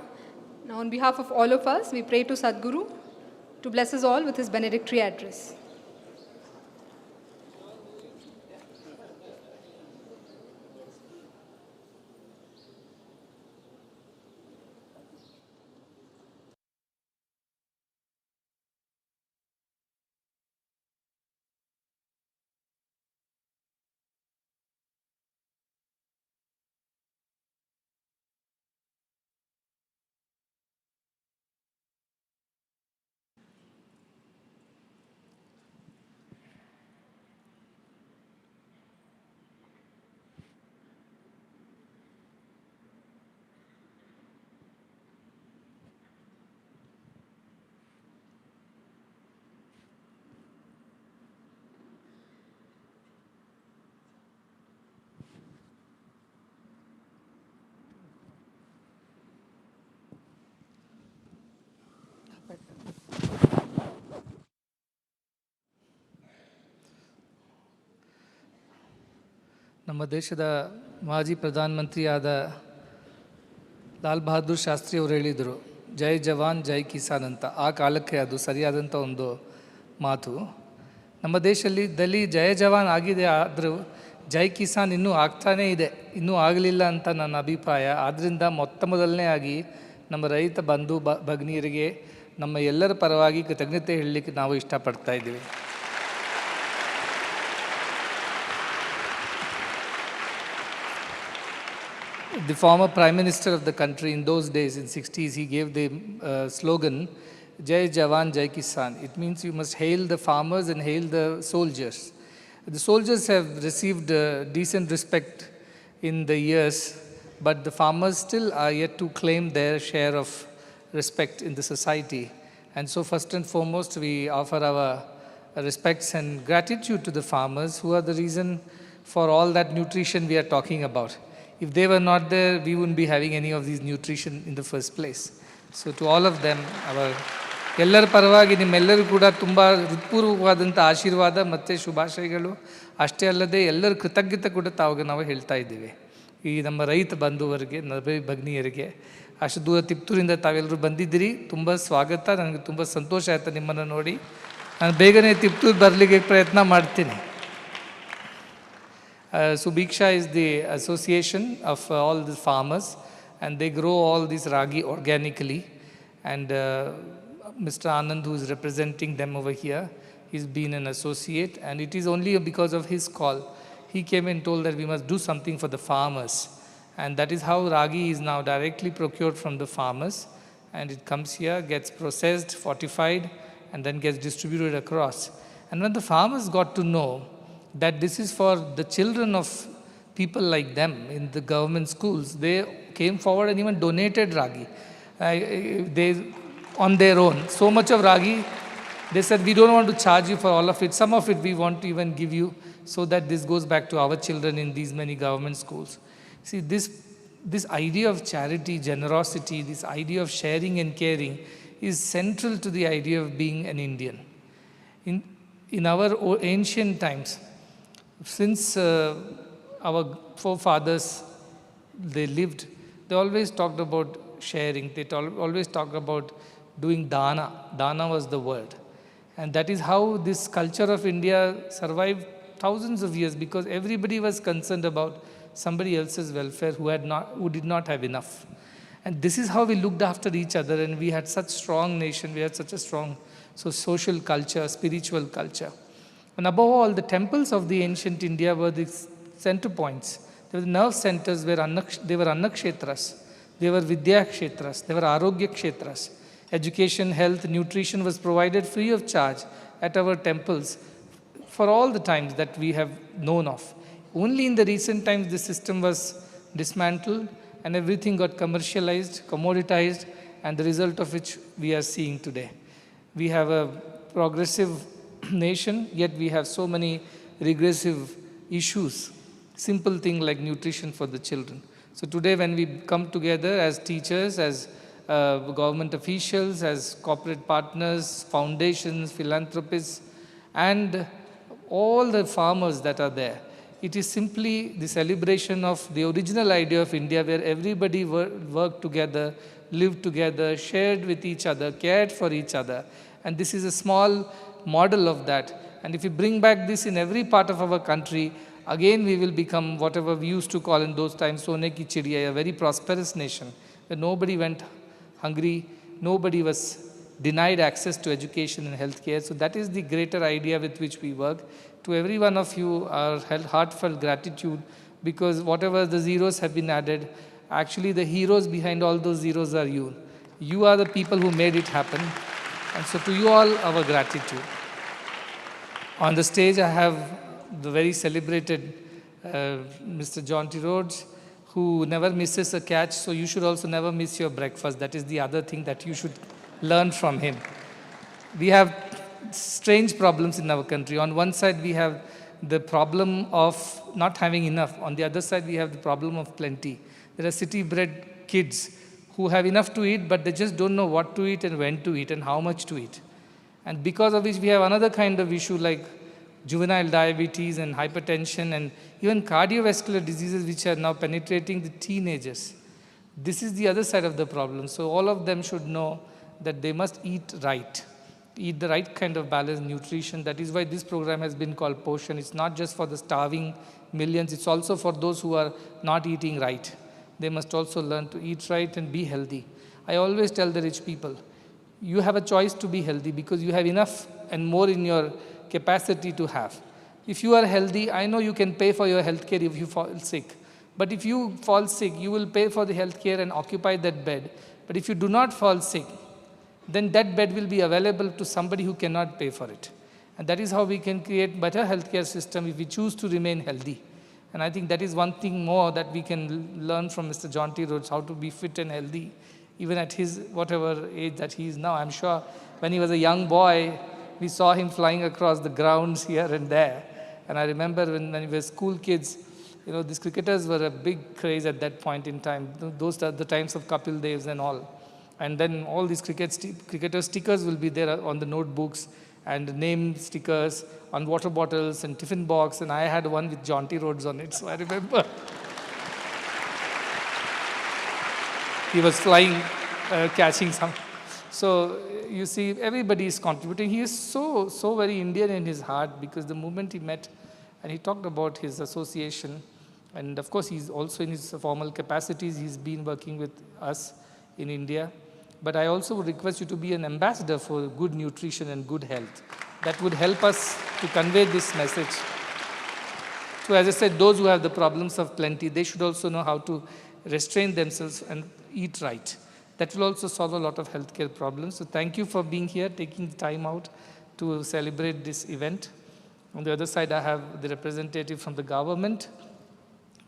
Now, on behalf of all of us, we pray to Sadhguru to bless us all with his benedictory address. ನಮ್ಮ ದೇಶದ ಮಾಜಿ ಪ್ರಧಾನಮಂತ್ರಿಯಾದ ಲಾಲ್ ಬಹದ್ದೂರ್ ಶಾಸ್ತ್ರಿ ಅವರು ಹೇಳಿದರು, ಜೈ ಜವಾನ್ ಜೈ ಕಿಸಾನ್ ಅಂತ. ಆ ಕಾಲಕ್ಕೆ ಅದು ಸರಿಯಾದಂಥ ಒಂದು ಮಾತು. ನಮ್ಮ ದೇಶದಲ್ಲಿ ಜಯ ಜವಾನ್ ಆಗಿದೆ, ಆದರೂ ಜೈ ಕಿಸಾನ್ ಇನ್ನೂ ಆಗ್ತಾನೇ ಇದೆ, ಇನ್ನೂ ಆಗಲಿಲ್ಲ ಅಂತ ನನ್ನ ಅಭಿಪ್ರಾಯ. ಆದ್ದರಿಂದ ಮೊದಲನೇ ಆಗಿ ನಮ್ಮ ರೈತ ಬಂಧು ಭಗಿನಿಯರಿಗೆ ನಮ್ಮ ಎಲ್ಲರ ಪರವಾಗಿ ಕೃತಜ್ಞತೆ ಹೇಳಲಿಕ್ಕೆ ನಾವು ಇಷ್ಟಪಡ್ತಾ ಇದ್ದೀವಿ. The former Prime Minister of the country in those days, in 60s, he gave the slogan, Jai Jawan, Jai Kisan. It means you must hail the farmers and hail the soldiers. The soldiers have received decent respect in the years, but the farmers still are yet to claim their share of respect in the society. And so first and foremost, we offer our respects and gratitude to the farmers, who are the reason for all that nutrition we are talking about. If they were not there, we wouldn't be having any of these nutrition in the first place. So to all of them, ಎಲ್ಲರ ಪರವಾಗಿ ನಿಮ್ಮೆಲ್ಲರೂ ಕೂಡ ತುಂಬ ಹೃತ್ಪೂರ್ವಕವಾದಂಥ ಆಶೀರ್ವಾದ ಮತ್ತು ಶುಭಾಶಯಗಳು. ಅಷ್ಟೇ ಅಲ್ಲದೆ ಎಲ್ಲರ ಕೃತಜ್ಞತೆ ಕೂಡ ನಾವು ಹೇಳ್ತಾ ಇದ್ದೀವಿ. ಈ ನಮ್ಮ ರೈತ ಬಂಧುವರಿಗೆ, ಭಗಿನಿಯರಿಗೆ, ಅಷ್ಟು ದೂರ ತಿಪ್ತೂರಿಂದ ತಾವೆಲ್ಲರೂ ಬಂದಿದ್ದೀರಿ, ತುಂಬ ಸ್ವಾಗತ. ನನಗೆ ತುಂಬ ಸಂತೋಷ ಆಯಿತು ನಿಮ್ಮನ್ನು ನೋಡಿ. ನಾನು ಬೇಗನೆ ತಿಪ್ತೂರು ಬರಲಿಕ್ಕೆ ಪ್ರಯತ್ನ ಮಾಡ್ತೀನಿ. Subiksha is the association of all the farmers, and they grow all this ragi organically. And Mr. Anand, who is representing them over here, he's been an associate, and it is only because of his call. He came and told that we must do something for the farmers, and that is how ragi is now directly procured from the farmers, and it comes here, gets processed, fortified, and then gets distributed across. And when the farmers got to know that this is for the children of people like them in the government schools, they came forward and even donated ragi. They, on their own, so much of ragi, they said, we don't want to charge you for all of it. Some of it we want to even give you, so that this goes back to our children in these many government schools. See, this idea of charity, generosity, this idea of sharing and caring is central to the idea of being an Indian. In our ancient times, since our forefathers, they lived, they always talked about sharing. They always talked about doing dana. Dana was the word. And that is how this culture of India survived thousands of years, because everybody was concerned about somebody else's welfare who did not have enough. And this is how we looked after each other, and we had such strong nation, we had such a strong social culture, spiritual culture. And above all, the temples of the ancient India were the center points. They were the nerve centers where they were annakshetras, they were vidyakshetras, they were arogya kshetras. Education, health, nutrition was provided free of charge at our temples for all the times that we have known of. Only in the recent times the system was dismantled and everything got commercialized, commoditized, and the result of which we are seeing today. We have a progressive nation, yet we have so many regressive issues. Simple thing like nutrition for the children. So today when we come together as teachers, as government officials, as corporate partners, foundations, philanthropists, and all the farmers that are there, It is simply the celebration of the original idea of India, where everybody worked together, lived together, shared with each other, cared for each other. And this is a small model of that. And if we bring back this in every part of our country, again we will become whatever we used to call in those times, Sone ki Chidiya, a very prosperous nation, where nobody went hungry, nobody was denied access to education and healthcare. So that is the greater idea with which we work. To every one of you, our heartfelt gratitude, because whatever the zeros have been added, actually the heroes behind all those zeros are you. You are the people who made it happen. And so to you all, our gratitude. On the stage, I have the very celebrated Mr. Jonty Rhodes, who never misses a catch, so you should also never miss your breakfast. That is the other thing that you should learn from him. We have strange problems in our country. On one side, we have the problem of not having enough. On the other side, we have the problem of plenty. There are city-bred kids who have enough to eat, but they just don't know what to eat and when to eat and how much to eat. And because of which, we have another kind of issue like juvenile diabetes and hypertension and even cardiovascular diseases which are now penetrating the teenagers. This is the other side of the problem. So all of them should know that they must eat right, eat the right kind of balanced nutrition. That is why this program has been called Poshan. It's not just for the starving millions, it's also for those who are not eating right. They must also learn to eat right and be healthy. I always tell the rich people, you have a choice to be healthy because you have enough and more in your capacity to have. If you are healthy, I know you can pay for your health care if you fall sick. But if you fall sick, you will pay for the health care and occupy that bed. But if you do not fall sick, then that bed will be available to somebody who cannot pay for it. And that is how we can create better healthcare system if we choose to remain healthy. And I think that is one thing more that we can learn from Mr. Jonty Rhodes, how to be fit and healthy, even at his whatever age that he is now. I'm sure when he was a young boy, we saw him flying across the grounds here and there. And I remember when we were school kids, you know, these cricketers were a big craze at that point in time. Those are the times of Kapil Devs and all. And then all these cricketer stickers will be there on the notebooks and name stickers on water bottles and tiffin box. And I had one with Jonty Rhodes on it, so I remember. He was flying, catching some. So you see, everybody is contributing. He is so very Indian in his heart, because the moment he met and he talked about his association, and of course he's also in his formal capacities, he's been working with us in India. But I also would request you to be an ambassador for good nutrition and good health. That would help us to convey this message. So as I said, those who have the problems of plenty, they should also know how to restrain themselves and eat right. That will also solve a lot of healthcare problems. So thank you for being here, taking the time out to celebrate this event. On the other side, I have the representative from the government,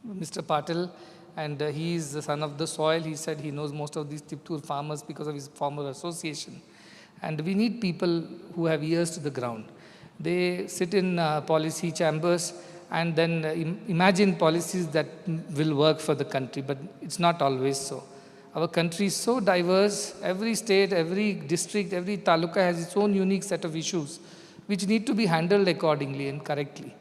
Mr. Patil, and he is the son of the soil. He said he knows most of these Tiptur farmers because of his former association. And we need people who have ears to the ground. They sit in policy chambers and then imagine policies that will work for the country, but it's not always so. Our country is so diverse. Every state, every district, every taluka has its own unique set of issues which need to be handled accordingly and correctly.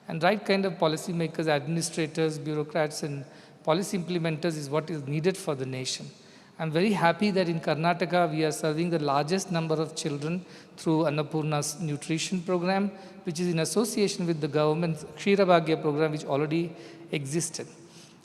And right kind of policy makers, administrators, bureaucrats, and policy implementers is what is needed for the nation. I'm very happy that in Karnataka we are serving the largest number of children through Annapurna's nutrition program, which is in association with the government's Kshirabhagya program, which already existed.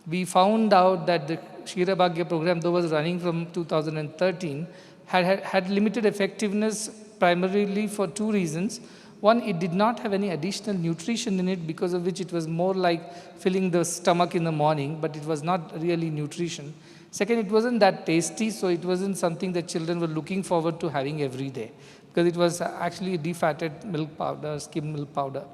We found out that the Kshirabhagya program, though was running from 2013, had limited effectiveness primarily for two reasons. One, it did not have any additional nutrition in it, because of which it was more like filling the stomach in the morning, but it was not really nutrition. Second, it wasn't that tasty, so it wasn't something that children were looking forward to having every day, because it was actually defatted milk powder, skim milk powder.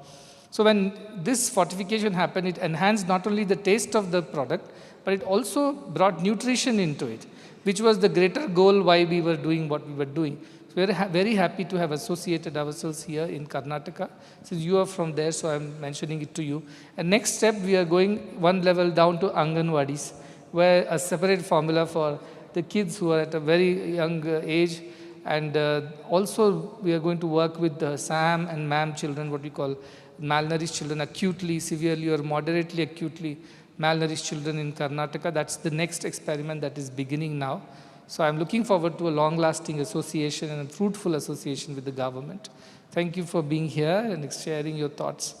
So when this fortification happened, it enhanced not only the taste of the product, but it also brought nutrition into it, which was the greater goal why we were doing what we were doing. So we are very happy to have associated ourselves here in Karnataka. Since you are from there, so I'm mentioning it to you. And next step, we are going one level down to Anganwadis, where a separate formula for the kids who are at a very young age And also we are going to work with the SAM and MAM children, what we call malnourished children, acutely, severely or moderately acutely malnourished children in Karnataka. That's the next experiment that is beginning now. So I'm looking forward to a long-lasting association and a fruitful association with the government. Thank you for being here and sharing your thoughts.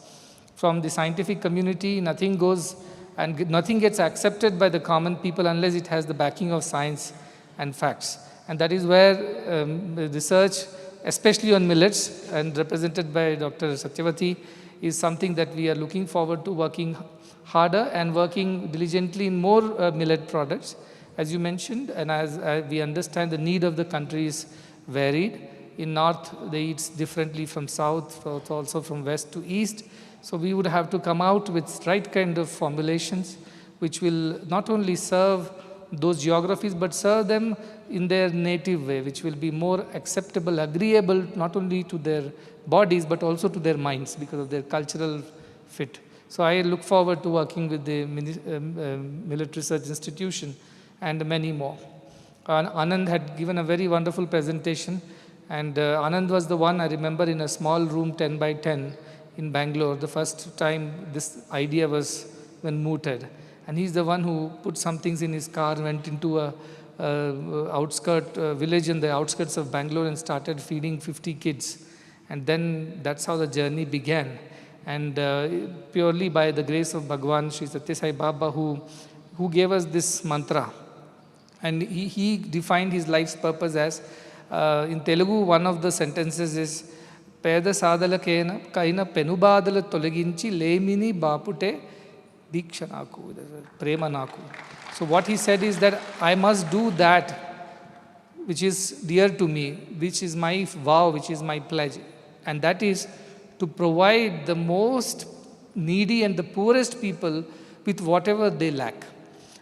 From the scientific community, nothing goes and nothing gets accepted by the common people unless it has the backing of science and facts. And that is where research, especially on millets, and represented by Dr. Satyavati, is something that we are looking forward to working harder and working diligently in more millet products, as you mentioned, and as we understand the need of the country is varied. In north, they eat differently from south, also from west to east. So we would have to come out with right kind of formulations which will not only serve those geographies but serve them in their native way, which will be more acceptable, agreeable not only to their bodies but also to their minds because of their cultural fit. So I look forward to working with the Millet Research Institution and many more. Anand had given a very wonderful presentation, and Anand was the one I remember in a small room 10 by 10 in Bangalore, the first time this idea was when mooted. And he's the one who put some things in his car, went into a village in the outskirts of Bangalore and started feeding 50 kids. And then that's how the journey began. And purely by the grace of Bhagwan, Sri Sathya Sai Baba, who gave us this mantra. And he defined his life's purpose as, in Telugu, one of the sentences is, Peda sadala kaina penubadala tolaginchi lemini bapute diksha naku, prema naku. So what he said is that I must do that which is dear to me, which is my vow, which is my pledge. And that is to provide the most needy and the poorest people with whatever they lack.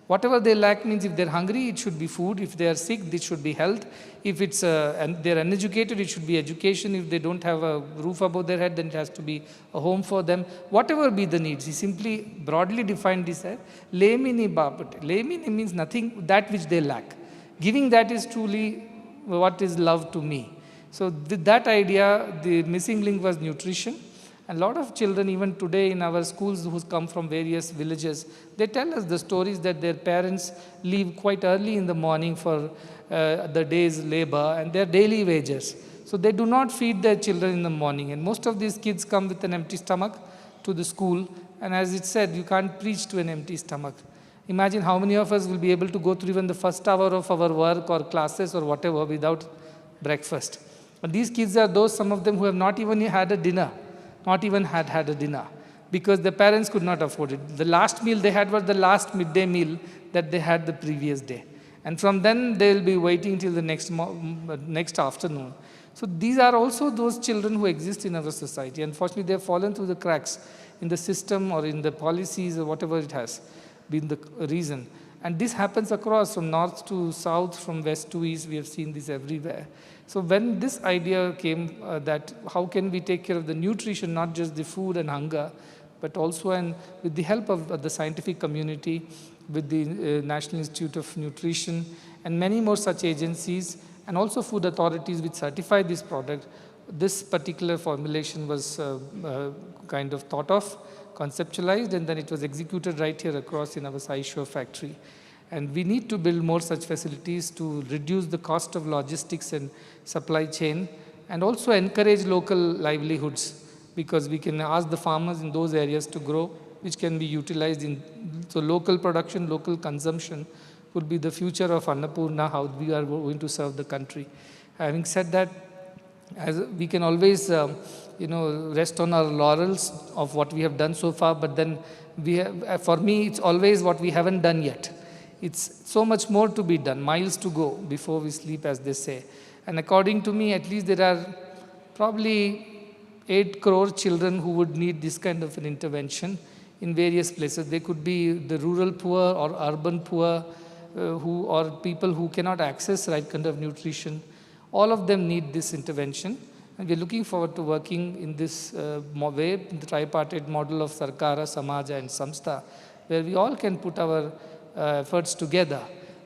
Whatever they lack means if they're hungry, it should be food. If they are sick, it should be health. If it's and they're uneducated, it should be education. If they don't have a roof above their head, then it has to be a home for them. Whatever be the needs. He simply broadly defined this as lemini bapate. Lemini means nothing, that which they lack. Giving that is truly what is love to me. So with that idea, the missing link was nutrition. And a lot of children, even today in our schools who come from various villages, they tell us the stories that their parents leave quite early in the morning for the day's labor and their daily wages. So they do not feed their children in the morning. And most of these kids come with an empty stomach to the school. And as it said, you can't preach to an empty stomach. Imagine how many of us will be able to go through even the first hour of our work or classes or whatever without breakfast. And these kids are those, some of them, who have not even had a dinner. Not even had a dinner, because the parents could not afford it. The last meal they had was the last midday meal that they had the previous day. And from then they will be waiting till the next afternoon. So these are also those children who exist in our society. Unfortunately, they have fallen through the cracks in the system or in the policies or whatever it has been the reason. And this happens across from north to south, from west to east. We have seen this everywhere. So when this idea came that how can we take care of the nutrition, not just the food and hunger, but also with the help of the scientific community, with the National Institute of Nutrition and many more such agencies, and also food authorities which certify this product, this particular formulation was kind of thought of, conceptualized, and then it was executed right here across in our Saishore factory. And we need to build more such facilities to reduce the cost of logistics and supply chain, and also encourage local livelihoods, because we can ask the farmers in those areas to grow, which can be utilized in, so local production, local consumption would be the future of Annapurna, how we are going to serve the country. Having said that, as we can always rest on our laurels of what we have done so far, but then we have, for me, it's always what we haven't done yet. It's so much more to be done, miles to go before we sleep, as they say. And according to me, at least there are probably 8 crore children who would need this kind of an intervention in various places. They could be the rural poor or urban poor, or people who cannot access right kind of nutrition. All of them need this intervention. And we're looking forward to working in this way, in the tripartite model of Sarkara, Samaja and Samstha, where we all can put our efforts together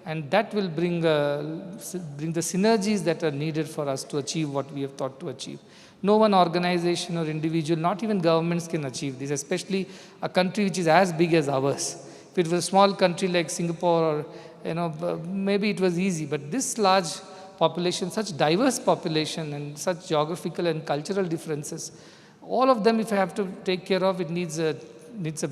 And that will bring the synergies that are needed for us to achieve what we have thought to achieve. No one organization or individual, not even governments, can achieve this, especially a country which is as big as ours. If it was a small country like Singapore, or maybe it was easy, but this large population, such diverse population, and such geographical and cultural differences, all of them, if I have to take care of, it needs a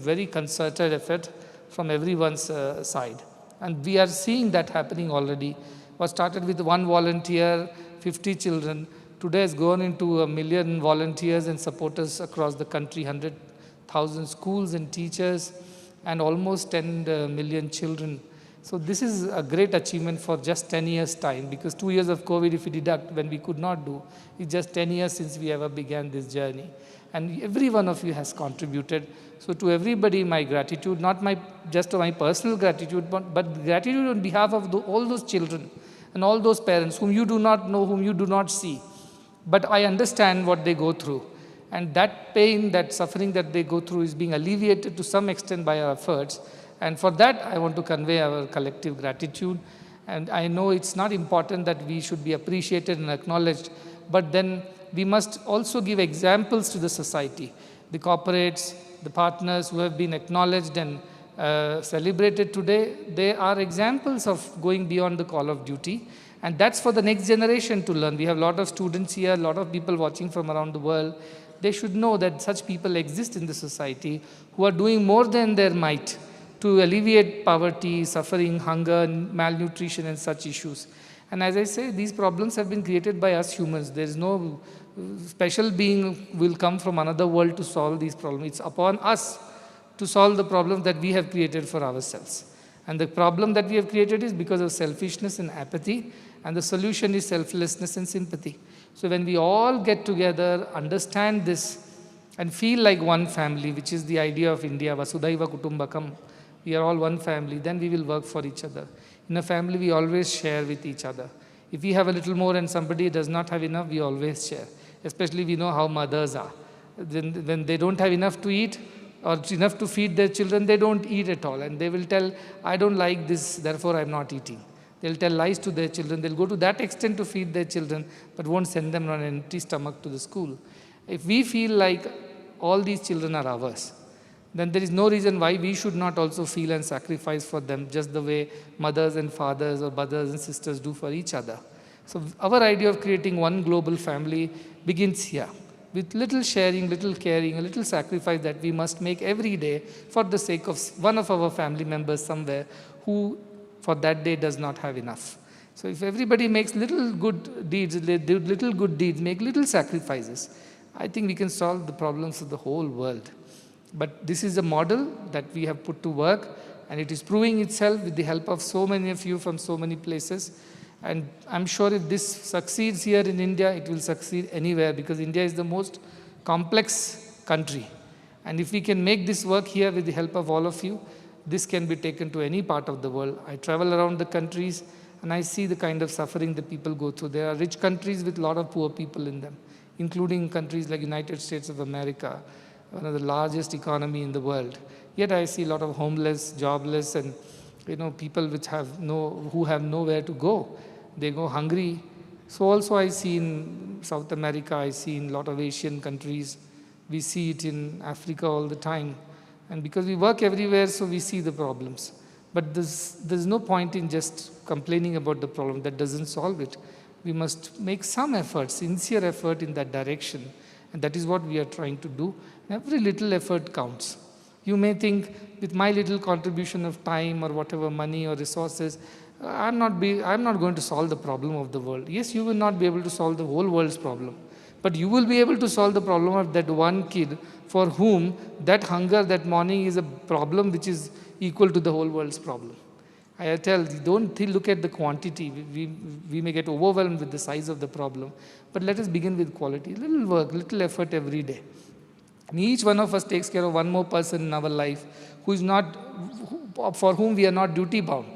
very concerted effort from everyone's side. And we are seeing that happening already. Was started with one volunteer, 50 children. Today has gone into 1 million volunteers and supporters across the country, 100,000 schools and teachers, and almost 10 million children. So this is a great achievement for just 10 years' time, because 2 years of COVID, if we deduct when we could not do, it's just 10 years since we ever began this journey. And every one of you has contributed. So to everybody, my gratitude, not just my personal gratitude, but gratitude on behalf of all those children and all those parents whom you do not know, whom you do not see. But I understand what they go through. And that pain, that suffering that they go through is being alleviated to some extent by our efforts. And for that, I want to convey our collective gratitude. And I know it's not important that we should be appreciated and acknowledged, but then we must also give examples to the society. The corporates, the partners who have been acknowledged and celebrated today, they are examples of going beyond the call of duty. And that's for the next generation to learn. We have a lot of students here, a lot of people watching from around the world. They should know that such people exist in the society who are doing more than their might to alleviate poverty, suffering, hunger, malnutrition, and such issues. And as I say, these problems have been created by us humans. There is no special being will come from another world to solve these problems. It's upon us to solve the problems that we have created for ourselves. And the problem that we have created is because of selfishness and apathy, and the solution is selflessness and sympathy. So when we all get together, understand this, and feel like one family, which is the idea of India, Vasudhaiva Kutumbakam, we are all one family, then we will work for each other. In a family, we always share with each other. If we have a little more and somebody does not have enough, we always share. Especially we know how mothers are. When they don't have enough to eat or enough to feed their children, they don't eat at all. And they will tell, I don't like this, therefore I'm not eating. They'll tell lies to their children. They'll go to that extent to feed their children, but won't send them on an empty stomach to the school. If we feel like all these children are ours, then there is no reason why we should not also feel and sacrifice for them, just the way mothers and fathers or brothers and sisters do for each other. So our idea of creating one global family begins here, with little sharing, little caring, a little sacrifice that we must make every day for the sake of one of our family members somewhere who for that day does not have enough. So if everybody makes little good deeds, make little sacrifices, I think we can solve the problems of the whole world. But this is a model that we have put to work, and it is proving itself with the help of so many of you from so many places. And I'm sure if this succeeds here in India, it will succeed anywhere, because India is the most complex country. And if we can make this work here with the help of all of you, this can be taken to any part of the world. I travel around the countries and I see the kind of suffering that people go through. There are rich countries with a lot of poor people in them, including countries like United States of America, one of the largest economy in the world. Yet I see a lot of homeless, jobless, and people who have nowhere to go. They go hungry. So also I see in South America, I see in a lot of Asian countries. We see it in Africa all the time. And because we work everywhere, so we see the problems. But there's no point in just complaining about the problem. That doesn't solve it. We must make some effort, sincere effort in that direction. And that is what we are trying to do. Every little effort counts. You may think, with my little contribution of time or whatever, money or resources, I'm not going to solve the problem of the world. Yes, you will not be able to solve the whole world's problem. But you will be able to solve the problem of that one kid for whom that hunger that morning is a problem which is equal to the whole world's problem. I tell you, don't look at the quantity. We may get overwhelmed with the size of the problem. But let us begin with quality. Little work, little effort every day. And each one of us takes care of one more person in our life for whom we are not duty bound.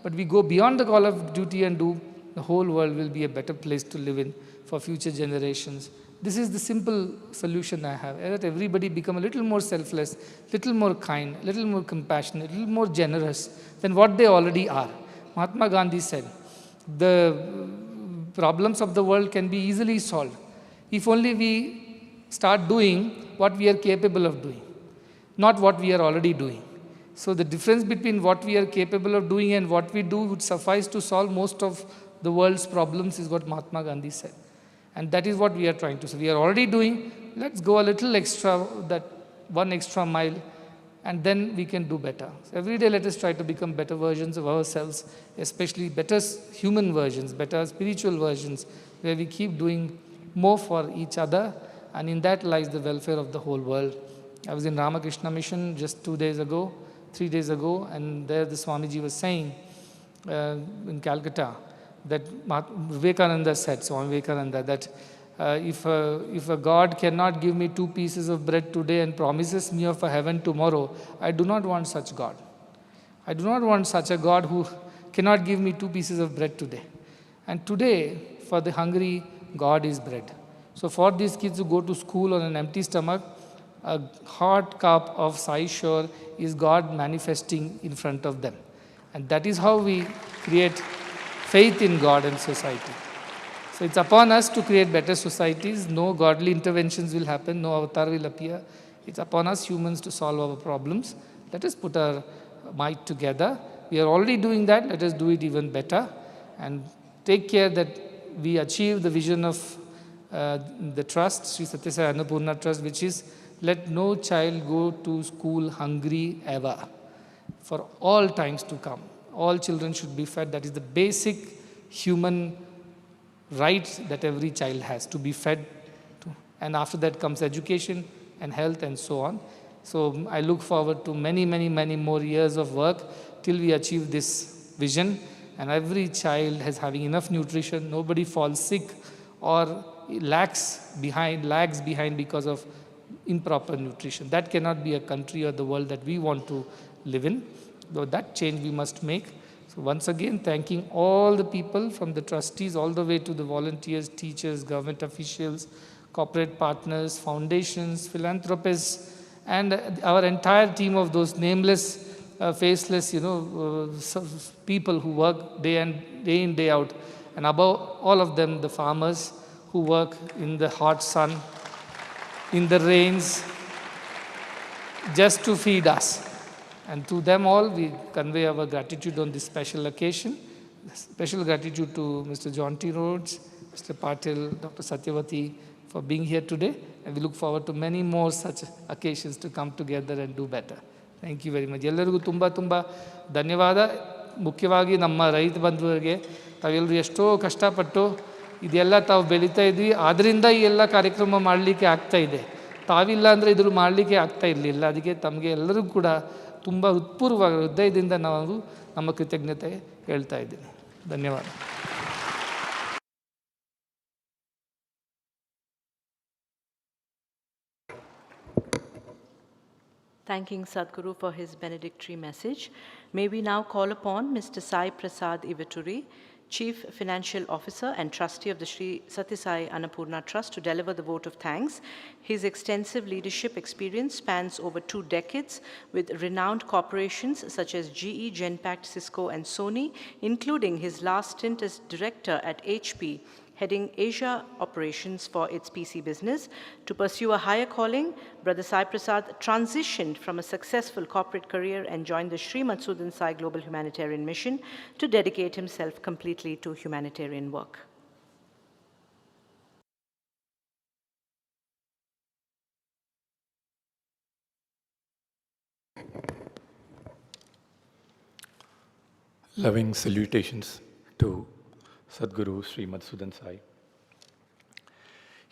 But we go beyond the call of duty and do, the whole world will be a better place to live in for future generations. This is the simple solution I have. That everybody become a little more selfless, little more kind, little more compassionate, little more generous than what they already are. Mahatma Gandhi said, the problems of the world can be easily solved if only we start doing what we are capable of doing, not what we are already doing. So the difference between what we are capable of doing and what we do would suffice to solve most of the world's problems, is what Mahatma Gandhi said. And that is what we are trying to say. We are already doing, let's go a little extra, that one extra mile, and then we can do better. So every day let us try to become better versions of ourselves, especially better human versions, better spiritual versions, where we keep doing more for each other, and in that lies the welfare of the whole world. I was in Ramakrishna Mission just 3 days ago, and there the Swamiji was saying in Calcutta that Vivekananda said, Swami Vivekananda, that if a God cannot give me 2 pieces of bread today and promises me of a heaven tomorrow, I do not want such God. I do not want such a God who cannot give me 2 pieces of bread today. And today, for the hungry, God is bread. So for these kids who go to school on an empty stomach, a hot cup of Sai Shore is God manifesting in front of them. And that is how we create faith in God and society. So it's upon us to create better societies. No godly interventions will happen, no avatar will appear. It's upon us humans to solve our problems. Let us put our might together. We are already doing that, let us do it even better. And take care that we achieve the vision of the trust, Sri Sathya Sai Annapurna Trust, which is, let no child go to school hungry ever, for all times to come. All children should be fed. That is the basic human right that every child has, to be fed. And after that comes education and health and so on. So I look forward to many, many, many more years of work till we achieve this vision. And every child has having enough nutrition. Nobody falls sick or lags behind because of improper nutrition. That cannot be a country or the world that we want to live in. Though that change we must make. So once again, thanking all the people from the trustees all the way to the volunteers, teachers, government officials, corporate partners, foundations, philanthropists, and our entire team of those nameless, faceless, people who work day in, day out. And above all of them, the farmers who work in the hot sun, in the rains, just to feed us. And to them all, we convey our gratitude on this special occasion. Special gratitude to Mr. Jonty Rhodes, Mr. Patil, Dr. Satyavati for being here today. And we look forward to many more such occasions to come together and do better. Thank you very much. ಎಲ್ಲರಿಗೂ ತುಂಬ ತುಂಬ ಧನ್ಯವಾದ. ಮುಖ್ಯವಾಗಿ ನಮ್ಮ ರೈತ ಬಂಧುವರಿಗೆ, ತಾವೆಲ್ಲರೂ ಎಷ್ಟೋ ಕಷ್ಟಪಟ್ಟು ಇದೆಲ್ಲ ತಾವು ಬೆಳೀತಾ ಇದ್ವಿ, ಆದ್ದರಿಂದ ಈ ಎಲ್ಲ ಕಾರ್ಯಕ್ರಮ ಮಾಡಲಿಕ್ಕೆ ಆಗ್ತಾಯಿದೆ. ತಾವಿಲ್ಲ ಅಂದರೆ ಇದ್ರ ಮಾಡಲಿಕ್ಕೆ ಆಗ್ತಾ ಇರಲಿಲ್ಲ. ಅದಕ್ಕೆ ತಮಗೆ ಎಲ್ಲರಿಗೂ ಕೂಡ ತುಂಬ ಹೃತ್ಪೂರ್ವ ಹೃದಯದಿಂದ ನಾವು ನಮ್ಮ ಕೃತಜ್ಞತೆ ಹೇಳ್ತಾ ಇದ್ದೀನಿ. ಧನ್ಯವಾದ. Thanking Sadhguru for his benedictory message, may we now call upon Mr. Sai Prasad Ivaturi, Chief Financial Officer and Trustee of the Sri Sathya Sai Annapurna Trust, to deliver the vote of thanks. His extensive leadership experience spans over 2 decades with renowned corporations such as GE, Genpact, Cisco, and Sony, including his last stint as director at HP, heading Asia operations for its PC business. To pursue a higher calling, Brother Sai Prasad transitioned from a successful corporate career and joined the Sri Madhusudan Sai Global Humanitarian Mission to dedicate himself completely to humanitarian work. Loving salutations to Sadhguru Sri Madhusudan Sai.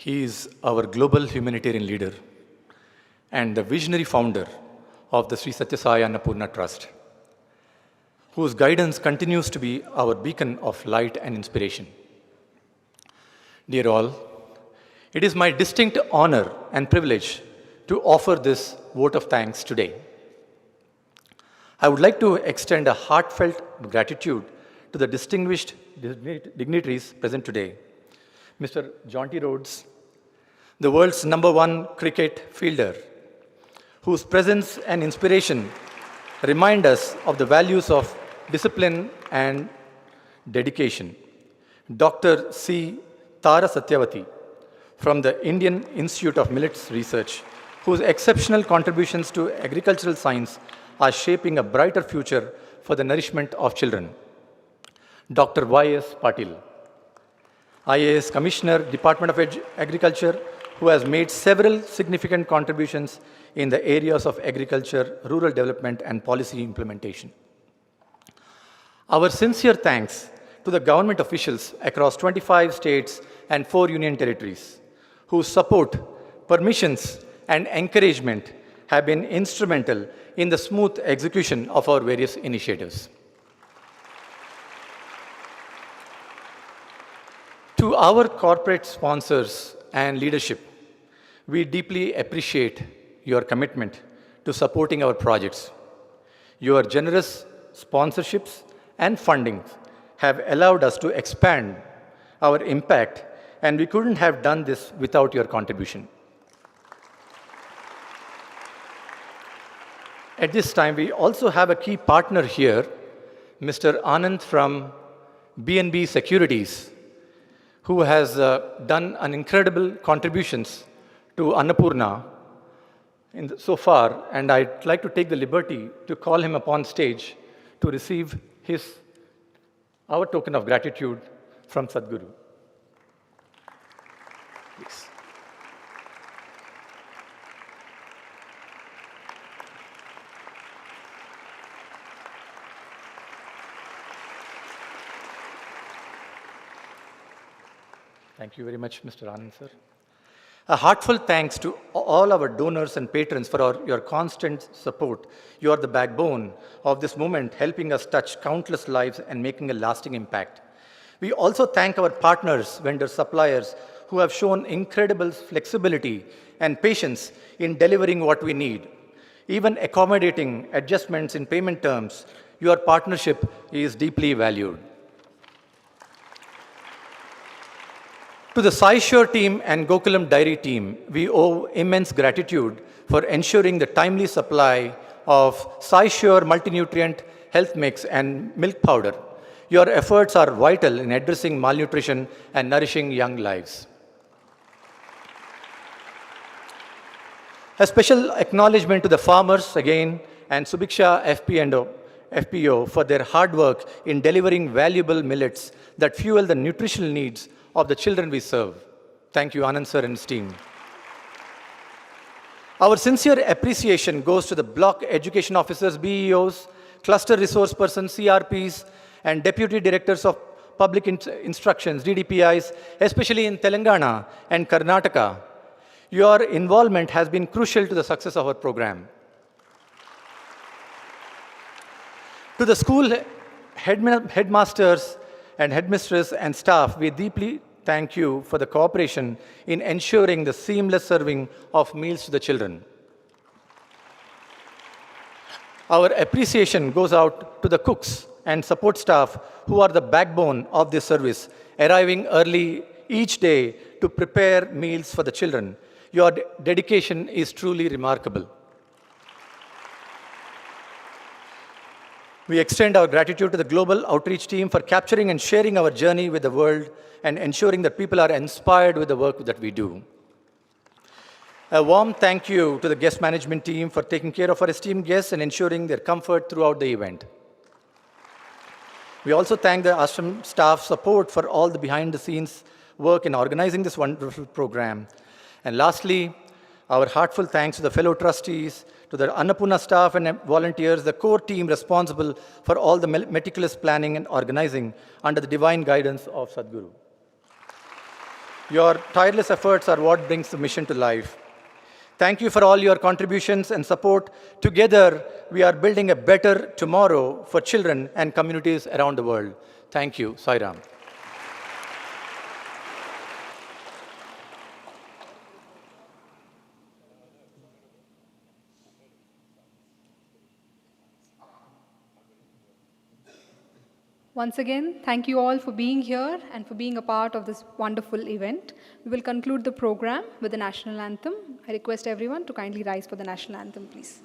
He is our global humanitarian leader and the visionary founder of the Sri Sathya Sai Annapurna Trust, whose guidance continues to be our beacon of light and inspiration. Dear all, it is my distinct honor and privilege to offer this vote of thanks today. I would like to extend a heartfelt gratitude to the distinguished dignitaries present today. Mr. Jonty Rhodes, the world's #1 cricket fielder, whose presence and inspiration remind us of the values of discipline and dedication. Dr. C. Tara Satyavati from the Indian Institute of Millets Research, whose exceptional contributions to agricultural science are shaping a brighter future for the nourishment of children. Dr. Y.S. Patil, IAS Commissioner, Department of Agriculture, who has made several significant contributions in the areas of agriculture, rural development, and policy implementation. Our sincere thanks to the government officials across 25 states and 4 union territories, whose support, permissions, and encouragement have been instrumental in the smooth execution of our various initiatives. To our corporate sponsors and leadership, we deeply appreciate your commitment to supporting our projects. Your generous sponsorships and funding have allowed us to expand our impact, and we couldn't have done this without your contribution. At this time, we also have a key partner here, Mr. Anand from B&B Securities, who has done an incredible contributions to Annapurna so far, and I'd like to take the liberty to call him upon stage to receive our token of gratitude from Sadhguru. Please. Thank you very much, Mr. Anand, sir. A heartfelt thanks to all our donors and patrons for your constant support. You are the backbone of this movement, helping us touch countless lives and making a lasting impact. We also thank our partners, vendors, suppliers, who have shown incredible flexibility and patience in delivering what we need. Even accommodating adjustments in payment terms, your partnership is deeply valued. To the SciSure team and Gokulam Dairy team, we owe immense gratitude for ensuring the timely supply of SciSure multinutrient health mix and milk powder. Your efforts are vital in addressing malnutrition and nourishing young lives. A special acknowledgement to the farmers again and Subiksha FPO for their hard work in delivering valuable millets that fuel the nutritional needs of the children we serve. Thank you, Anand sir and his team. Our sincere appreciation goes to the block education officers, BEOs, cluster resource persons, CRPs, and deputy directors of public instructions, DDPIs, especially in Telangana and Karnataka. Your involvement has been crucial to the success of our program. To the school headmasters and headmistress and staff, we deeply thank you for the cooperation in ensuring the seamless serving of meals to the children. Our appreciation goes out to the cooks and support staff who are the backbone of this service, arriving early each day to prepare meals for the children. Your dedication is truly remarkable. We extend our gratitude to the Global Outreach team for capturing and sharing our journey with the world and ensuring that people are inspired with the work that we do. A warm thank you to the guest management team for taking care of our esteemed guests and ensuring their comfort throughout the event. We also thank the ashram staff support for all the behind-the-scenes work in organizing this wonderful program. And lastly, our heartfelt thanks to the fellow trustees, to the Annapurna staff and volunteers, the core team responsible for all the meticulous planning and organizing under the divine guidance of Sadhguru. Your tireless efforts are what brings the mission to life. Thank you for all your contributions and support. Together, we are building a better tomorrow for children and communities around the world. Thank you. Sai Ram. Once again, thank you all for being here and for being a part of this wonderful event. We will conclude the program with the national anthem. I request everyone to kindly rise for the national anthem, please.